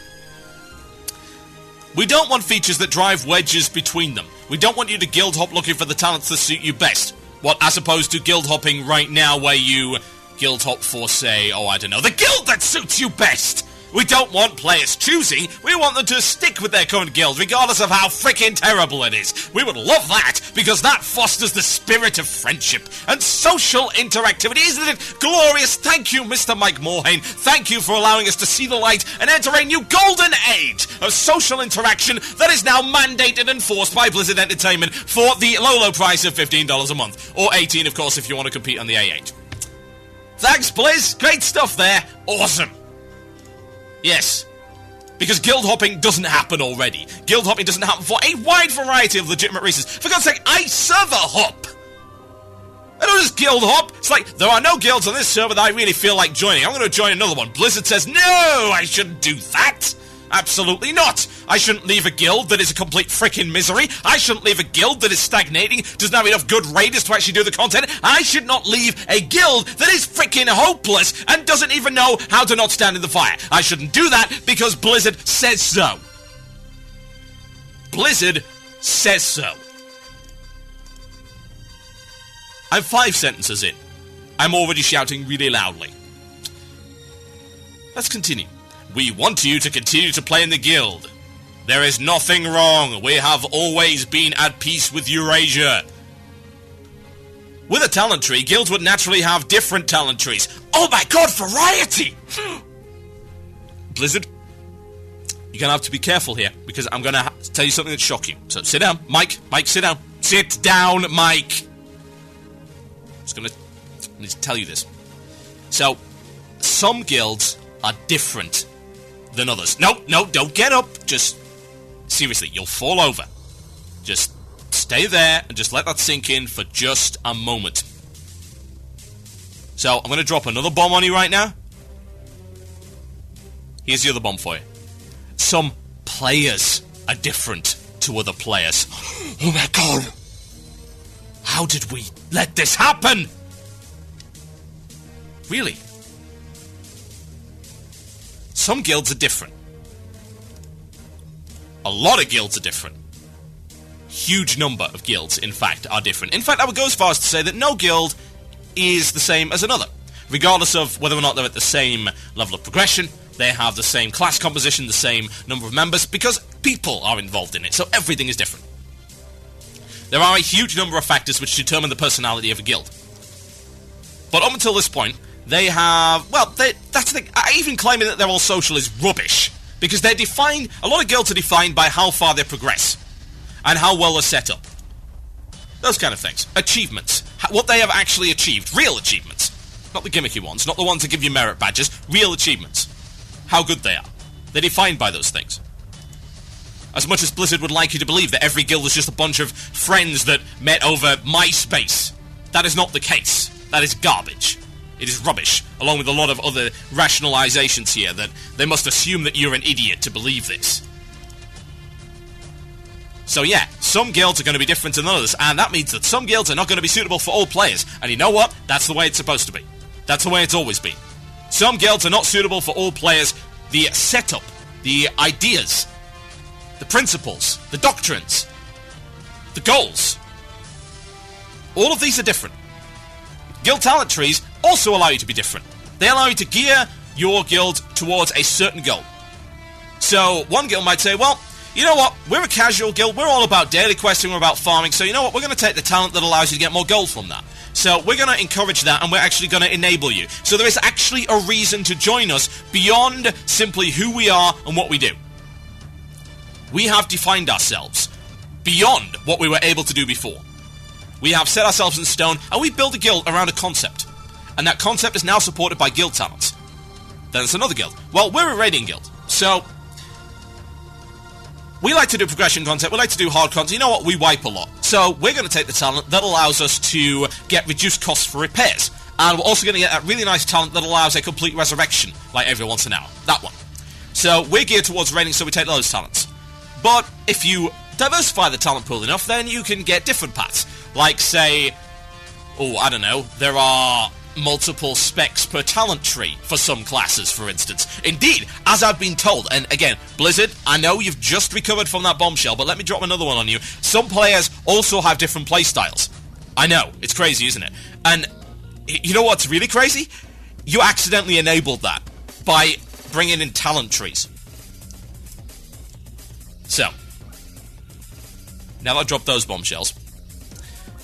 Speaker 2: We don't want features that drive wedges between them. We don't want you to guild hop looking for the talents that suit you best. What, as opposed to guild hopping right now where you guild hop for, say, the guild that suits you best! We don't want players choosing, we want them to stick with their current guild, regardless of how frickin' terrible it is. We would love that, because that fosters the spirit of friendship and social interactivity. Isn't it glorious? Thank you, Mr. Mike Morhaime. Thank you for allowing us to see the light and enter a new golden age of social interaction that is now mandated and forced by Blizzard Entertainment for the low price of $15 a month. Or $18, of course, if you want to compete on the A8. Thanks, Blizz. Great stuff there. Awesome. Yes, because guild hopping doesn't happen already. Guild hopping doesn't happen for a wide variety of legitimate reasons. For God's sake, I server hop! I don't just guild hop. It's like, there are no guilds on this server that I really feel like joining. I'm going to join another one. Blizzard says, no, I shouldn't do that. Absolutely not. I shouldn't leave a guild that is a complete frickin' misery. I shouldn't leave a guild that is stagnating, doesn't have enough good raiders to actually do the content. I should not leave a guild that is frickin' hopeless and doesn't even know how to not stand in the fire. I shouldn't do that because Blizzard says so. Blizzard says so. I'm 5 sentences in. I'm already shouting really loudly. Let's continue. We want you to continue to play in the guild. There is nothing wrong. We have always been at peace with Eurasia. With a talent tree, guilds would naturally have different talent trees. Oh my god, variety! Blizzard, you're going to have to be careful here, because I'm going to tell you something that's shocking. So sit down. Mike, sit down. Sit down, Mike. I need to tell you this. So, some guilds are different than others. No, don't get up. Just, seriously, you'll fall over. Just stay there and just let that sink in for just a moment. So, I'm going to drop another bomb on you right now. Here's the other bomb for you. Some players are different to other players. Oh my god! How did we let this happen? Really? Some guilds are different. A lot of guilds are different. Huge number of guilds, in fact, are different. In fact, I would go as far as to say that no guild is the same as another. Regardless of whether or not they're at the same level of progression, they have the same class composition, the same number of members, because people are involved in it, so everything is different. There are a huge number of factors which determine the personality of a guild. But up until this point, they have... Well, that's the thing. Even claiming that they're all social is rubbish. Because they're defined... A lot of guilds are defined by how far they progress. And how well they're set up. Those kind of things. Achievements. What they have actually achieved. Real achievements. Not the gimmicky ones. Not the ones that give you merit badges. Real achievements. How good they are. They're defined by those things. As much as Blizzard would like you to believe that every guild is just a bunch of friends that met over MySpace. That is not the case. That is garbage. It is rubbish, along with a lot of other rationalizations here that they must assume that you're an idiot to believe this. So yeah, some guilds are going to be different than others, and that means that some guilds are not going to be suitable for all players. And you know what? That's the way it's supposed to be. That's the way it's always been. Some guilds are not suitable for all players. The setup, the ideas, the principles, the doctrines, the goals, all of these are different. Guild talent trees also allow you to be different. They allow you to gear your guild towards a certain goal. So one guild might say, well, you know what, we're a casual guild, we're all about daily questing, we're about farming, so you know what, we're going to take the talent that allows you to get more gold from that. So we're going to encourage that, and we're actually going to enable you. So there is actually a reason to join us beyond simply who we are and what we do. We have defined ourselves beyond what we were able to do before. We have set ourselves in stone, and we build a guild around a concept. And that concept is now supported by guild talents. Then it's another guild. Well, we're a raiding guild, so we like to do progression content, we like to do hard content. You know what? We wipe a lot. So we're going to take the talent that allows us to get reduced costs for repairs. And we're also going to get that really nice talent that allows a complete resurrection, like every once in an hour. That one. So we're geared towards raiding, so we take those talents. But if you diversify the talent pool enough, then you can get different paths. Like, say, I don't know, there are multiple specs per talent tree for some classes, for instance. Indeed, as I've been told, and again, Blizzard, I know you've just recovered from that bombshell, but let me drop another one on you. Some players also have different playstyles. I know, it's crazy, isn't it? And you know what's really crazy? You accidentally enabled that by bringing in talent trees. So, now that I dropped those bombshells,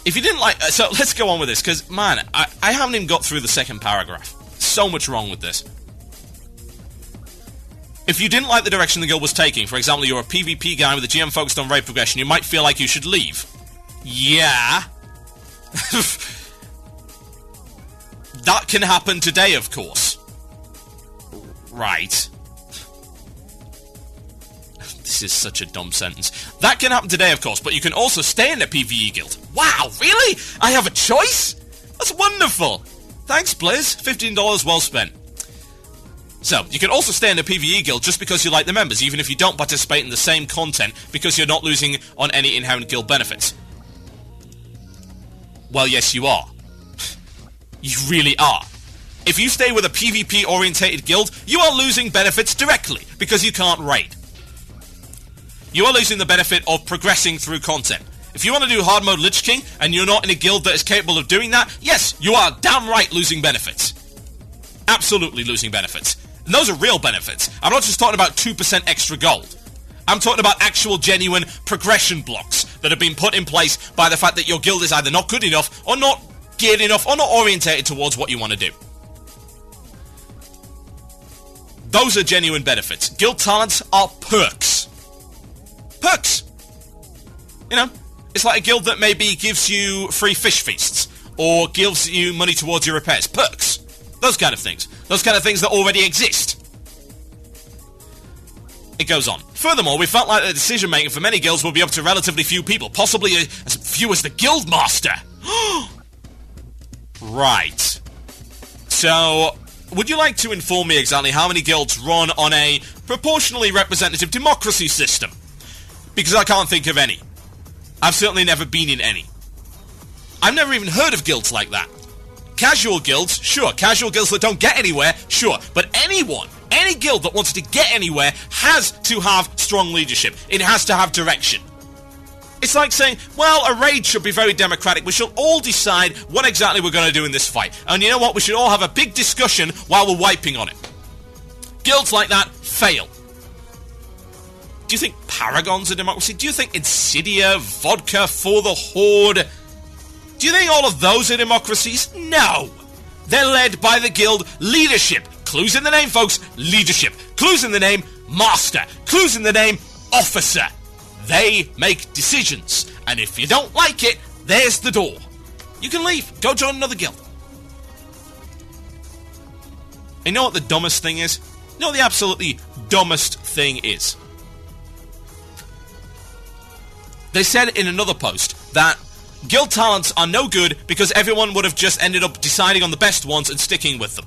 Speaker 2: if you didn't like... So, let's go on with this, because, man, I haven't even got through the second paragraph. So much wrong with this. If you didn't like the direction the guild was taking, for example, you're a PvP guy with a GM focused on raid progression, you might feel like you should leave. Yeah. That can happen today, of course. Right. This is such a dumb sentence. That can happen today, of course, but you can also stay in a PvE guild. Wow, really? I have a choice? That's wonderful. Thanks, Blizz. $15 well spent. So, you can also stay in a PvE guild just because you like the members, even if you don't participate in the same content, because you're not losing on any inherent guild benefits. Well, yes, you are. You really are. If you stay with a PvP-orientated guild, you are losing benefits directly, because you can't raid. You are losing the benefit of progressing through content. If you want to do hard mode Lich King, and you're not in a guild that is capable of doing that, yes, you are damn right losing benefits. Absolutely losing benefits. And those are real benefits. I'm not just talking about 2% extra gold. I'm talking about actual genuine progression blocks that have been put in place by the fact that your guild is either not good enough, or not geared enough, or not orientated towards what you want to do. Those are genuine benefits. Guild talents are perks. Perks! You know, it's like a guild that maybe gives you free fish feasts, or gives you money towards your repairs. Perks! Those kind of things. Those kind of things that already exist. It goes on. Furthermore, we felt like the decision-making for many guilds will be up to relatively few people, possibly as few as the guild master. Right. So, would you like to inform me exactly how many guilds run on a proportionally representative democracy system? Because I can't think of any. I've certainly never been in any. I've never even heard of guilds like that. Casual guilds, sure. Casual guilds that don't get anywhere, sure. But anyone, any guild that wants to get anywhere has to have strong leadership. It has to have direction. It's like saying, well, a raid should be very democratic. We should all decide what exactly we're going to do in this fight. And you know what? We should all have a big discussion while we're wiping on it. Guilds like that fail. Do you think Paragon's a democracy? Do you think Insidia, Vodka, For the Horde... Do you think all of those are democracies? No! They're led by the guild leadership. Clues in the name, folks. Leadership. Clues in the name, master. Clues in the name, officer. They make decisions. And if you don't like it, there's the door. You can leave. Go join another guild. You know what the dumbest thing is? You know what the absolutely dumbest thing is? They said in another post that guild talents are no good because everyone would have just ended up deciding on the best ones and sticking with them.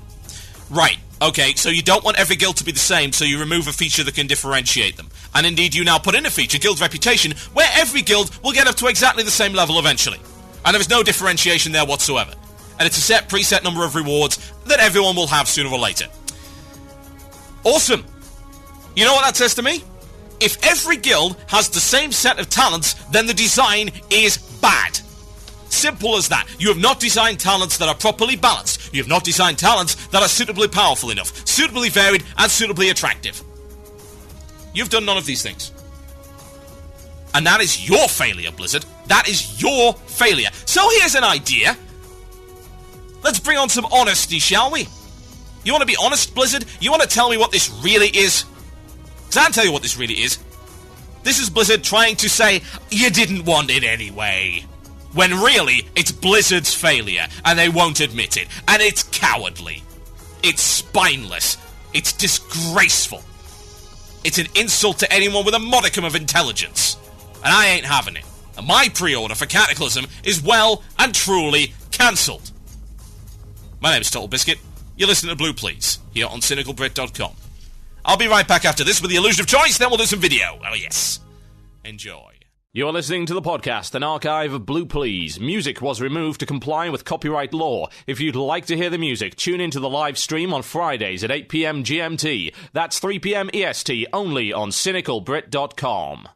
Speaker 2: Right, okay, so you don't want every guild to be the same, so you remove a feature that can differentiate them. And indeed, you now put in a feature, Guild Reputation, where every guild will get up to exactly the same level eventually. And there is no differentiation there whatsoever. And it's a set preset number of rewards that everyone will have sooner or later. Awesome! You know what that says to me? If every guild has the same set of talents, then the design is bad. Simple as that. You have not designed talents that are properly balanced. You have not designed talents that are suitably powerful enough, suitably varied, and suitably attractive. You've done none of these things. And that is your failure, Blizzard. That is your failure. So here's an idea. Let's bring on some honesty, shall we? You want to be honest, Blizzard? You want to tell me what this really is? Because I can tell you what this really is. This is Blizzard trying to say, you didn't want it anyway. When really, it's Blizzard's failure, and they won't admit it. And it's cowardly. It's spineless. It's disgraceful. It's an insult to anyone with a modicum of intelligence. And I ain't having it. And my pre-order for Cataclysm is well and truly cancelled. My name is TotalBiscuit. You're listening to Blue Plz, here on CynicalBrit.com. I'll be right back after this with the illusion of choice, then we'll do some video. Oh yes. Enjoy.
Speaker 6: You're listening to the podcast, an archive of Blue Plz. Music was removed to comply with copyright law. If you'd like to hear the music, tune into the live stream on Fridays at 8 p.m. GMT. That's 3 p.m. EST, only on CynicalBrit.com.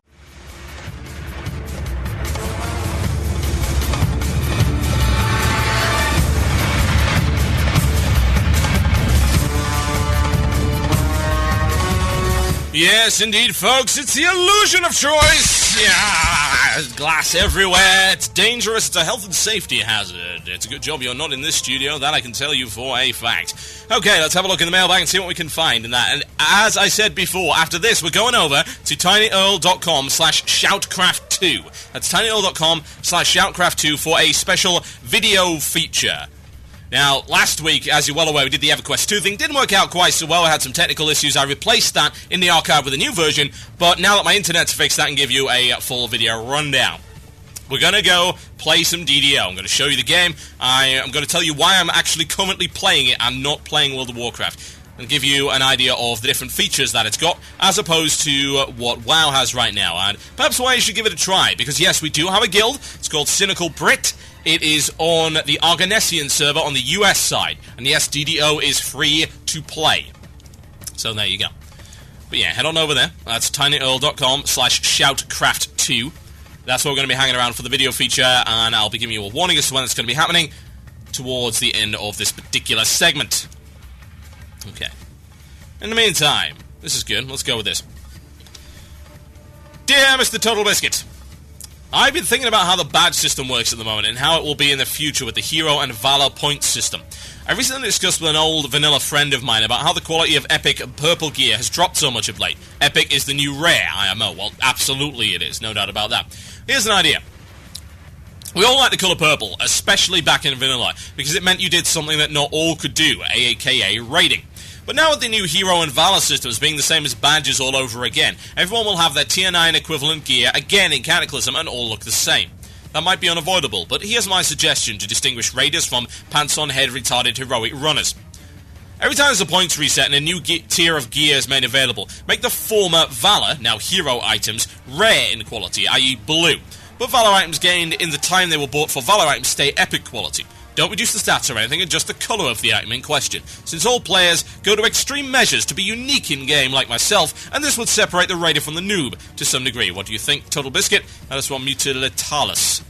Speaker 2: Yes, indeed, folks, it's the illusion of choice! Yeah, there's glass everywhere, it's dangerous, it's a health and safety hazard. It's a good job you're not in this studio, that I can tell you for a fact. Okay, let's have a look in the mailbag and see what we can find in that. And as I said before, after this, we're going over to tinyearl.com/shoutcraft2. That's tinyearl.com/shoutcraft2 for a special video feature. Now, last week, as you're well aware, we did the EverQuest 2 thing. Didn't work out quite so well. I had some technical issues. I replaced that in the archive with a new version. But now that my internet's fixed, I can give you a full video rundown. We're going to go play some DDO. I'm going to show you the game. I'm going to tell you why I'm actually currently playing it and not playing World of Warcraft. And give you an idea of the different features that it's got, as opposed to what WoW has right now. And perhaps why you should give it a try. Because yes, we do have a guild. It's called Cynical Brit. It is on the Argonesian server on the US side. And yes, DDO is free to play. So there you go. But yeah, head on over there. That's tinyearl.com/shoutcraft2. That's where we're going to be hanging around for the video feature. And I'll be giving you a warning as to when it's going to be happening towards the end of this particular segment. Okay. In the meantime, this is good. Let's go with this. Dear Mr. TotalBiscuit, I've been thinking about how the badge system works at the moment and how it will be in the future with the hero and valor point system. I recently discussed with an old vanilla friend of mine about how the quality of epic and purple gear has dropped so much of late. Epic is the new rare, IMO. Well, absolutely it is, no doubt about that. Here's an idea. We all like the colour purple, especially back in vanilla, because it meant you did something that not all could do, aka raiding. But now with the new hero and valor systems being the same as badges all over again, everyone will have their tier 9 equivalent gear again in Cataclysm and all look the same. That might be unavoidable, but here's my suggestion to distinguish raiders from pants-on-head retarded heroic runners. Every time there's a points reset and a new tier of gear is made available, make the former Valor, now Hero items, rare in quality, i.e. blue. But Valor items gained in the time they were bought for Valor items stay epic quality. Don't reduce the stats or anything, adjust the colour of the item in question, since all players go to extreme measures to be unique in-game like myself, and this would separate the raider from the noob to some degree. What do you think, TotalBiscuit? That is one Mutilitalis.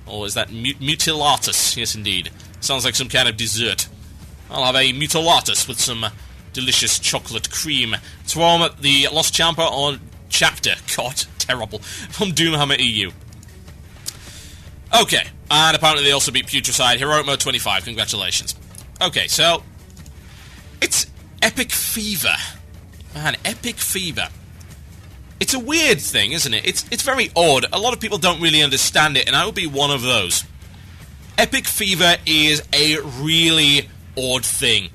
Speaker 2: Or is that Mutilatus? Yes, indeed. Sounds like some kind of dessert. I'll have a Mutilatus with some delicious chocolate cream. It's from the Lost Champer on Chapter. God, terrible. From Doomhammer EU. Okay, and apparently they also beat Putricide. Heroic Mode 25, congratulations. Okay, so it's Epic Fever. Man, Epic Fever. It's a weird thing, isn't it? It's very odd. A lot of people don't really understand it, and I will be one of those. Epic Fever is a really odd thing.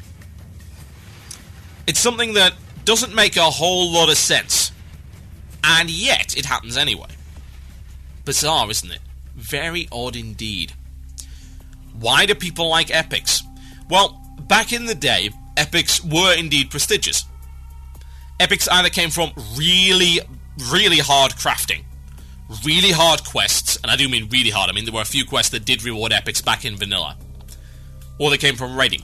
Speaker 2: It's something that doesn't make a whole lot of sense, and yet it happens anyway. Bizarre, isn't it? Very odd indeed. Why do people like epics? Well, back in the day, epics were indeed prestigious. Epics either came from really, really hard crafting, really hard quests, and I do mean really hard, I mean there were a few quests that did reward epics back in vanilla, or they came from raiding.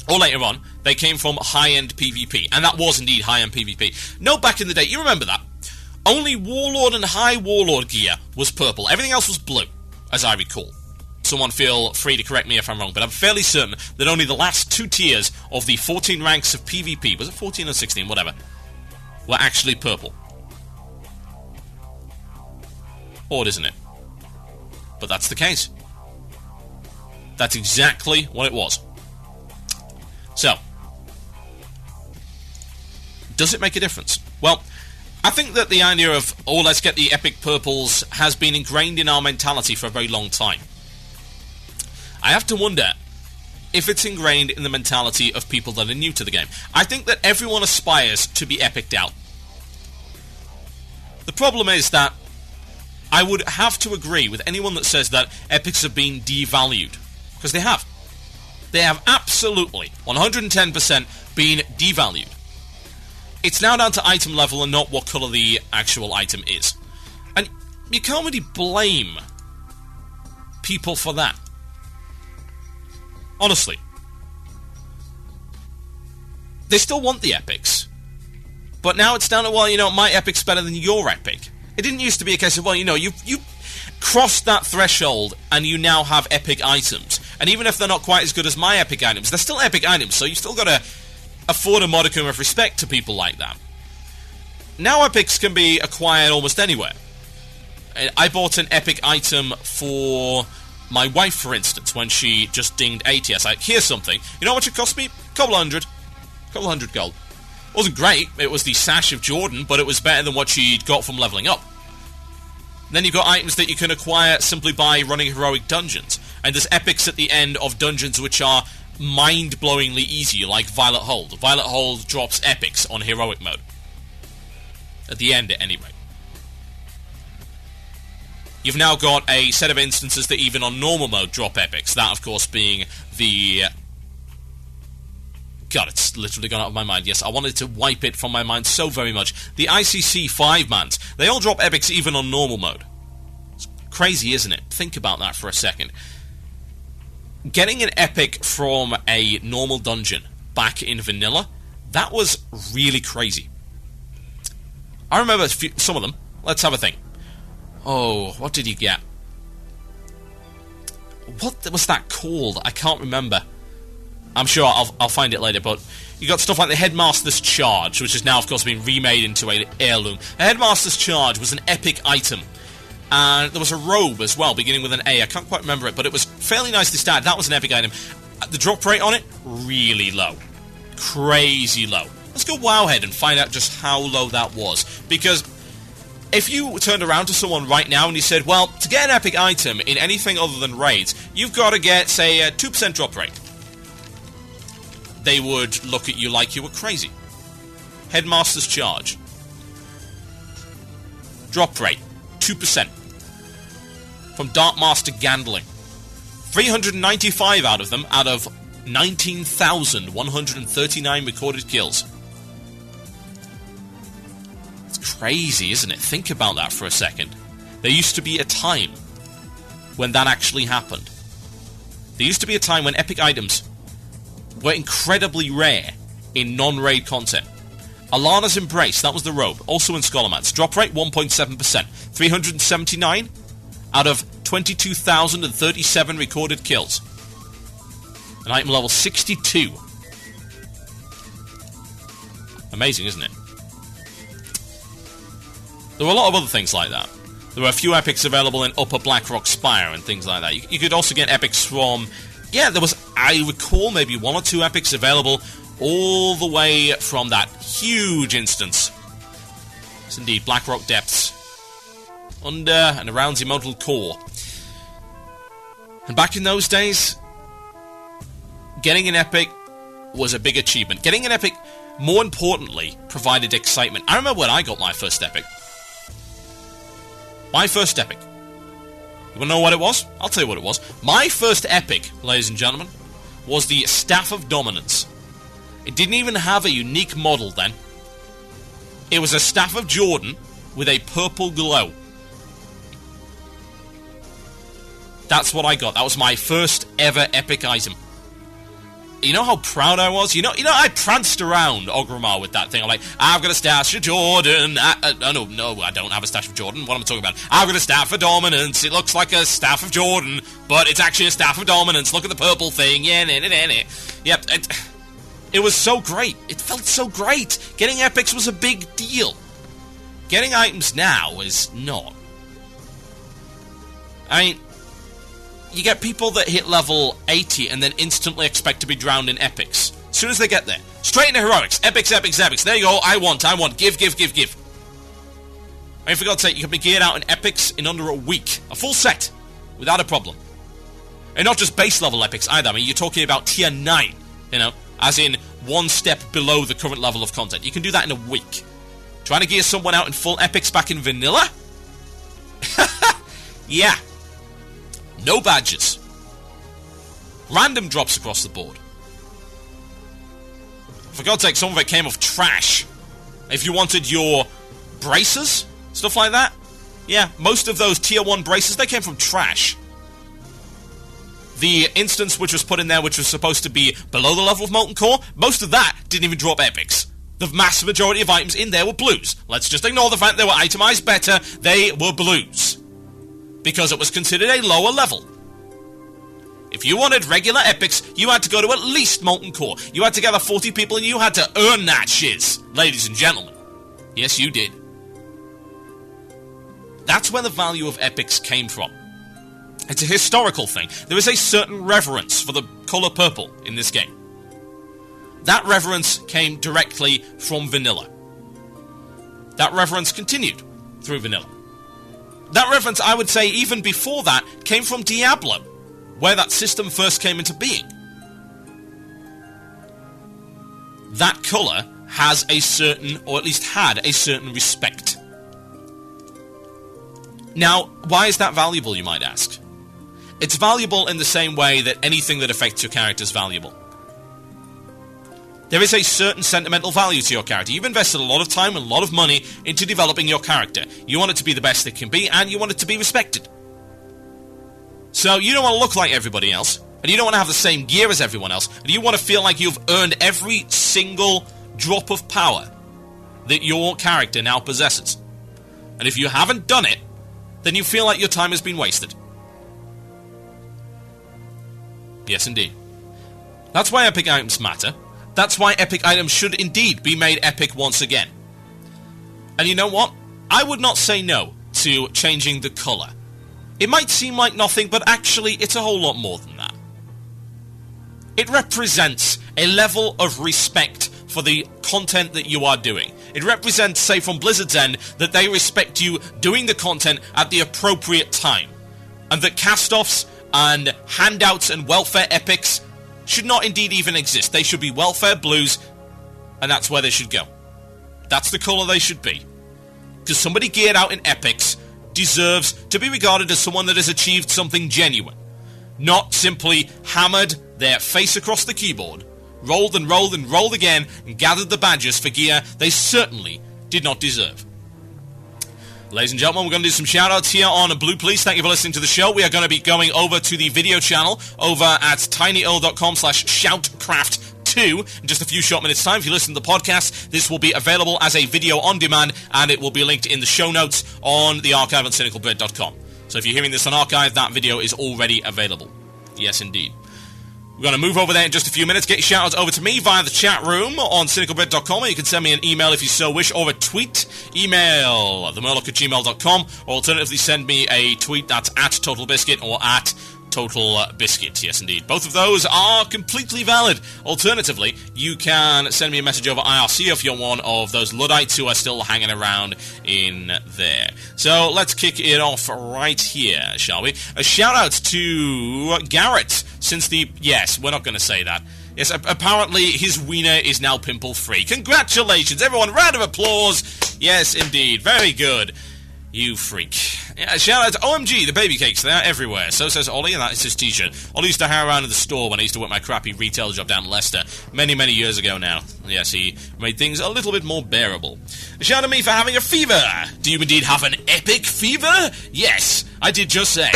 Speaker 2: Or later on, they came from high-end PvP, and that was indeed high-end PvP. No, back in the day, you remember that. Only Warlord and High Warlord gear was purple. Everything else was blue, as I recall. Someone feel free to correct me if I'm wrong, but I'm fairly certain that only the last 2 tiers of the 14 ranks of PvP, was it 14 or 16, whatever, were actually purple. Odd, isn't it? But that's the case. That's exactly what it was. So, does it make a difference? Well, I think that the idea of, oh, let's get the epic purples has been ingrained in our mentality for a very long time. I have to wonder if it's ingrained in the mentality of people that are new to the game. I think that everyone aspires to be epicked out. The problem is that I would have to agree with anyone that says that epics have been devalued. Because they have. They have absolutely, 110% been devalued. It's now down to item level and not what colour the actual item is. And you can't really blame people for that. Honestly. They still want the epics. But now it's down to, well, you know, my epic's better than your epic. It didn't used to be a case of, well, you know, you crossed that threshold and you now have epic items. And even if they're not quite as good as my epic items, they're still epic items, so you still gotta afford a modicum of respect to people like that. Now epics can be acquired almost anywhere. I bought an epic item for my wife, for instance, when she just dinged 80. I was like, here's something. You know how much it cost me? Couple hundred gold. It wasn't great, it was the Sash of Jordan, but it was better than what she'd got from leveling up. Then you've got items that you can acquire simply by running heroic dungeons. And there's epics at the end of dungeons which are mind-blowingly easy, like Violet Hold. Violet Hold drops epics on heroic mode. At the end, at any rate. You've now got a set of instances that even on normal mode drop epics. That, of course, being the... God, it's literally gone out of my mind. Yes, I wanted to wipe it from my mind so very much. The ICC 5-mans, they all drop epics even on normal mode. It's crazy, isn't it? Think about that for a second. Getting an epic from a normal dungeon back in vanilla, that was really crazy. I remember some of them. Let's have a think. Oh, what did you get? What was that called? I can't remember. I'm sure I'll find it later, but you got stuff like the Headmaster's Charge, which has now, of course, been remade into an heirloom. A Headmaster's Charge was an epic item. And there was a robe as well, beginning with an A. I can't quite remember it, but it was fairly nicely styled. That was an epic item. The drop rate on it, really low. Crazy low. Let's go Wowhead and find out just how low that was. Because if you turned around to someone right now and you said, well, to get an epic item in anything other than raids, you've got to get, say, a 2% drop rate. They would look at you like you were crazy. Headmaster's Charge. Drop rate, 2%. From Dark Master Gandling. 395 out of them, out of 19,139 recorded kills. It's crazy, isn't it? Think about that for a second. There used to be a time when that actually happened. There used to be a time when epic items were incredibly rare in non-raid content. Alana's Embrace, that was the robe, also in Scholarmats. Drop rate 1.7%, 379 out of 22,037 recorded kills. An item level 62. Amazing, isn't it? There were a lot of other things like that. There were a few epics available in Upper Blackrock Spire and things like that. You could also get epics from... Yeah, there was, I recall, maybe 1 or 2 epics available all the way from that huge instance. It's indeed Blackrock Depths. Under and around the Immortal Core. And back in those days, getting an epic was a big achievement. Getting an epic, more importantly, provided excitement. I remember when I got my first epic. My first epic. You want to know what it was? I'll tell you what it was. My first epic, ladies and gentlemen, was the Staff of Dominance. It didn't even have a unique model then. It was a Staff of Jordan with a purple glow. That's what I got. That was my first ever epic item. You know how proud I was? You know, I pranced around Ogrimmar with that thing. I'm like, I've got a stash of Jordan. No, I don't have a stash of Jordan. What am I talking about? I've got a staff of dominance. It looks like a staff of Jordan, but it's actually a staff of dominance. Look at the purple thing. Yeah, Yep. It was so great. It felt so great. Getting epics was a big deal. Getting items now is not. I mean, you get people that hit level 80 and then instantly expect to be drowned in epics. As soon as they get there. Straight into heroics. Epics. There you go. I want. Give. I mean, for God's sake, you can be geared out in epics in under a week. A full set. Without a problem. And not just base level epics either. I mean, you're talking about tier 9. You know, as in 1 step below the current level of content. You can do that in a week. Trying to gear someone out in full epics back in vanilla? Yeah. No badges. Random drops across the board. For God's sake, some of it came off trash. If you wanted your braces, stuff like that, yeah, most of those tier 1 braces, they came from trash. The instance which was put in there, which was supposed to be below the level of Molten Core, most of that didn't even drop epics. The mass majority of items in there were blues. Let's just ignore the fact they were itemized better. They were blues. Because it was considered a lower level. If you wanted regular epics, you had to go to at least Molten Core. You had to gather 40 people and you had to earn that shiz, ladies and gentlemen. Yes, you did. That's where the value of epics came from. It's a historical thing. There is a certain reverence for the colour purple in this game. That reverence came directly from vanilla. That reverence continued through vanilla. That reference, I would say, even before that, came from Diablo, where that system first came into being. That colour has a certain, or at least had a certain respect. Now, why is that valuable, you might ask? It's valuable in the same way that anything that affects your character is valuable. There is a certain sentimental value to your character. You've invested a lot of time and a lot of money into developing your character. You want it to be the best it can be, and you want it to be respected. So you don't want to look like everybody else, and you don't want to have the same gear as everyone else, and you want to feel like you've earned every single drop of power that your character now possesses. And if you haven't done it, then you feel like your time has been wasted. Yes, indeed. That's why epic items matter. That's why epic items should indeed be made epic once again. And you know what? I would not say no to changing the colour. It might seem like nothing, but actually it's a whole lot more than that. It represents a level of respect for the content that you are doing. It represents, say, from Blizzard's end, that they respect you doing the content at the appropriate time. And that cast-offs and handouts and welfare epics should not indeed even exist. They should be welfare blues, and that's where they should go. That's the colour they should be. Because somebody geared out in epics deserves to be regarded as someone that has achieved something genuine. Not simply hammered their face across the keyboard, rolled and rolled and rolled again, and gathered the badges for gear they certainly did not deserve. Ladies and gentlemen, we're going to do some shout-outs here on Blue Plz. Thank you for listening to the show. We are going to be going over to the video channel over at tinyurl.com/shoutcraft2 in just a few short minutes' time. If you listen to the podcast, this will be available as a video on demand, and it will be linked in the show notes on the archive on cynicalbrit.com. So if you're hearing this on archive, that video is already available. Yes, indeed. We're going to move over there in just a few minutes. Get your shout-outs over to me via the chat room on cynicalbrit.com, or you can send me an email if you so wish, or a tweet. Email themurloc@gmail.com, or alternatively send me a tweet that's at TotalBiscuit or at TotalBiscuit. Yes, indeed. Both of those are completely valid. Alternatively, you can send me a message over IRC if you're one of those Luddites who are still hanging around in there. So let's kick it off right here, shall we? A shout-out to Garrett, since the... Yes, we're not going to say that. Yes, apparently his wiener is now pimple-free. Congratulations, everyone. Round of applause. Yes, indeed. Very good. You freak. Yeah, shout out to OMG, the baby cakes. They are everywhere. So says Ollie, and that is his t-shirt. Ollie used to hang around in the store when I used to work my crappy retail job down in Leicester. Many, many years ago now. Yes, he made things a little bit more bearable. Shout out to me for having a fever. Do you indeed have an epic fever? Yes, I did just say.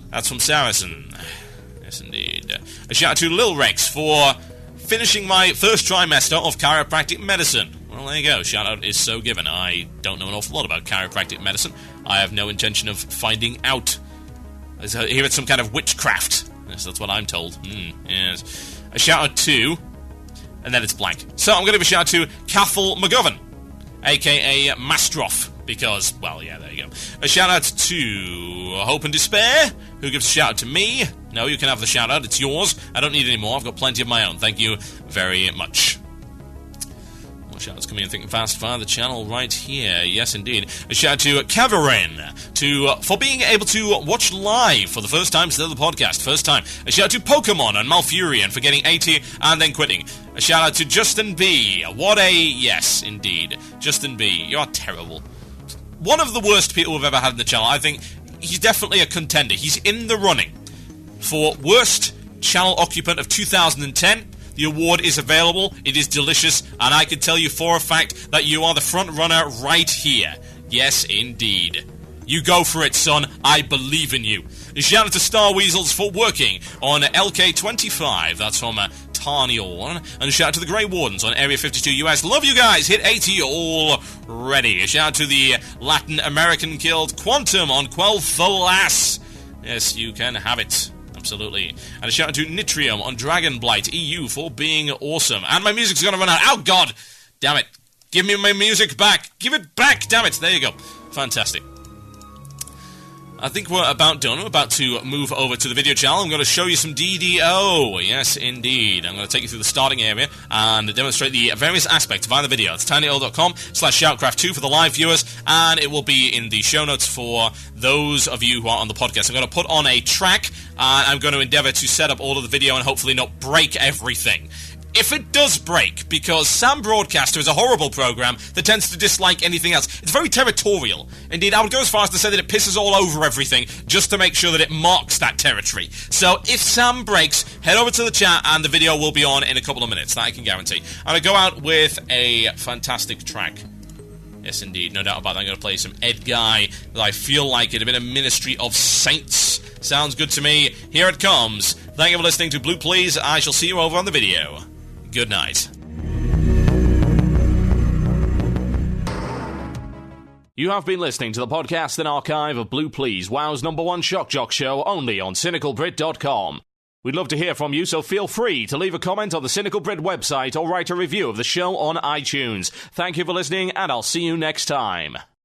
Speaker 2: That's from Saracen. Yes, indeed. A shout out to Lil Rex for finishing my first trimester of chiropractic medicine. Well, there you go. Shout-out is so given. I don't know an awful lot about chiropractic medicine. I have no intention of finding out. I hear it's some kind of witchcraft. Yes, that's what I'm told. Yes. A shout-out to... And then it's blank. So I'm going to give a shout-out to Cathal McGovern, a.k.a. Mastroff, because, well, yeah, there you go. A shout-out to Hope and Despair, who gives a shout-out to me. No, you can have the shout-out. It's yours. I don't need any more. I've got plenty of my own. Thank you very much. Shout-outs coming in thick and fast via the channel right here. Yes, indeed. A shout-out to Caverin for being able to watch live for the first time still the podcast. First time. A shout-out to Pokemon and Malfurion for getting 80 and then quitting. A shout-out to Justin B. What a... Yes, indeed. Justin B. You are terrible. One of the worst people we've ever had in the channel. I think he's definitely a contender. He's in the running for worst channel occupant of 2010. The award is available, it is delicious, and I can tell you for a fact that you are the front runner right here. Yes, indeed. You go for it, son. I believe in you. A shout out to Star Weasels for working on LK25. That's from Tarniorn. And a shout out to the Grey Wardens on Area 52 US. Love you guys. Hit 80 already. A shout out to the Latin American Guild Quantum on Quel'Thalas. Yes, you can have it. Absolutely. And a shout out to Nitrium on Dragonblight EU for being awesome. And my music's gonna run out. Oh, God! Damn it. Give me my music back. Give it back, damn it. There you go. Fantastic. I think we're about done. We're about to move over to the video channel. I'm going to show you some DDO. Yes, indeed. I'm going to take you through the starting area and demonstrate the various aspects via the video. It's tinyurl.com/shoutcraft2 for the live viewers, and it will be in the show notes for those of you who are on the podcast. I'm going to put on a track, and I'm going to endeavor to set up all of the video and hopefully not break everything. If it does break, because Sam Broadcaster is a horrible program that tends to dislike anything else. It's very territorial. Indeed, I would go as far as to say that it pisses all over everything just to make sure that it marks that territory. So if Sam breaks, head over to the chat and the video will be on in a couple of minutes. That I can guarantee. I'm going to go out with a fantastic track. Yes, indeed. No doubt about that. I'm going to play some Edguy that I feel like it. A bit of Ministry of Saints. Sounds good to me. Here it comes. Thank you for listening to Blue Plz. I shall see you over on the video. Good night.
Speaker 6: You have been listening to the podcast and archive of Blue Plz, WoW's #1 shock jock show, only on cynicalbrit.com. We'd love to hear from you, so feel free to leave a comment on the Cynical Brit website or write a review of the show on iTunes. Thank you for listening, and I'll see you next time.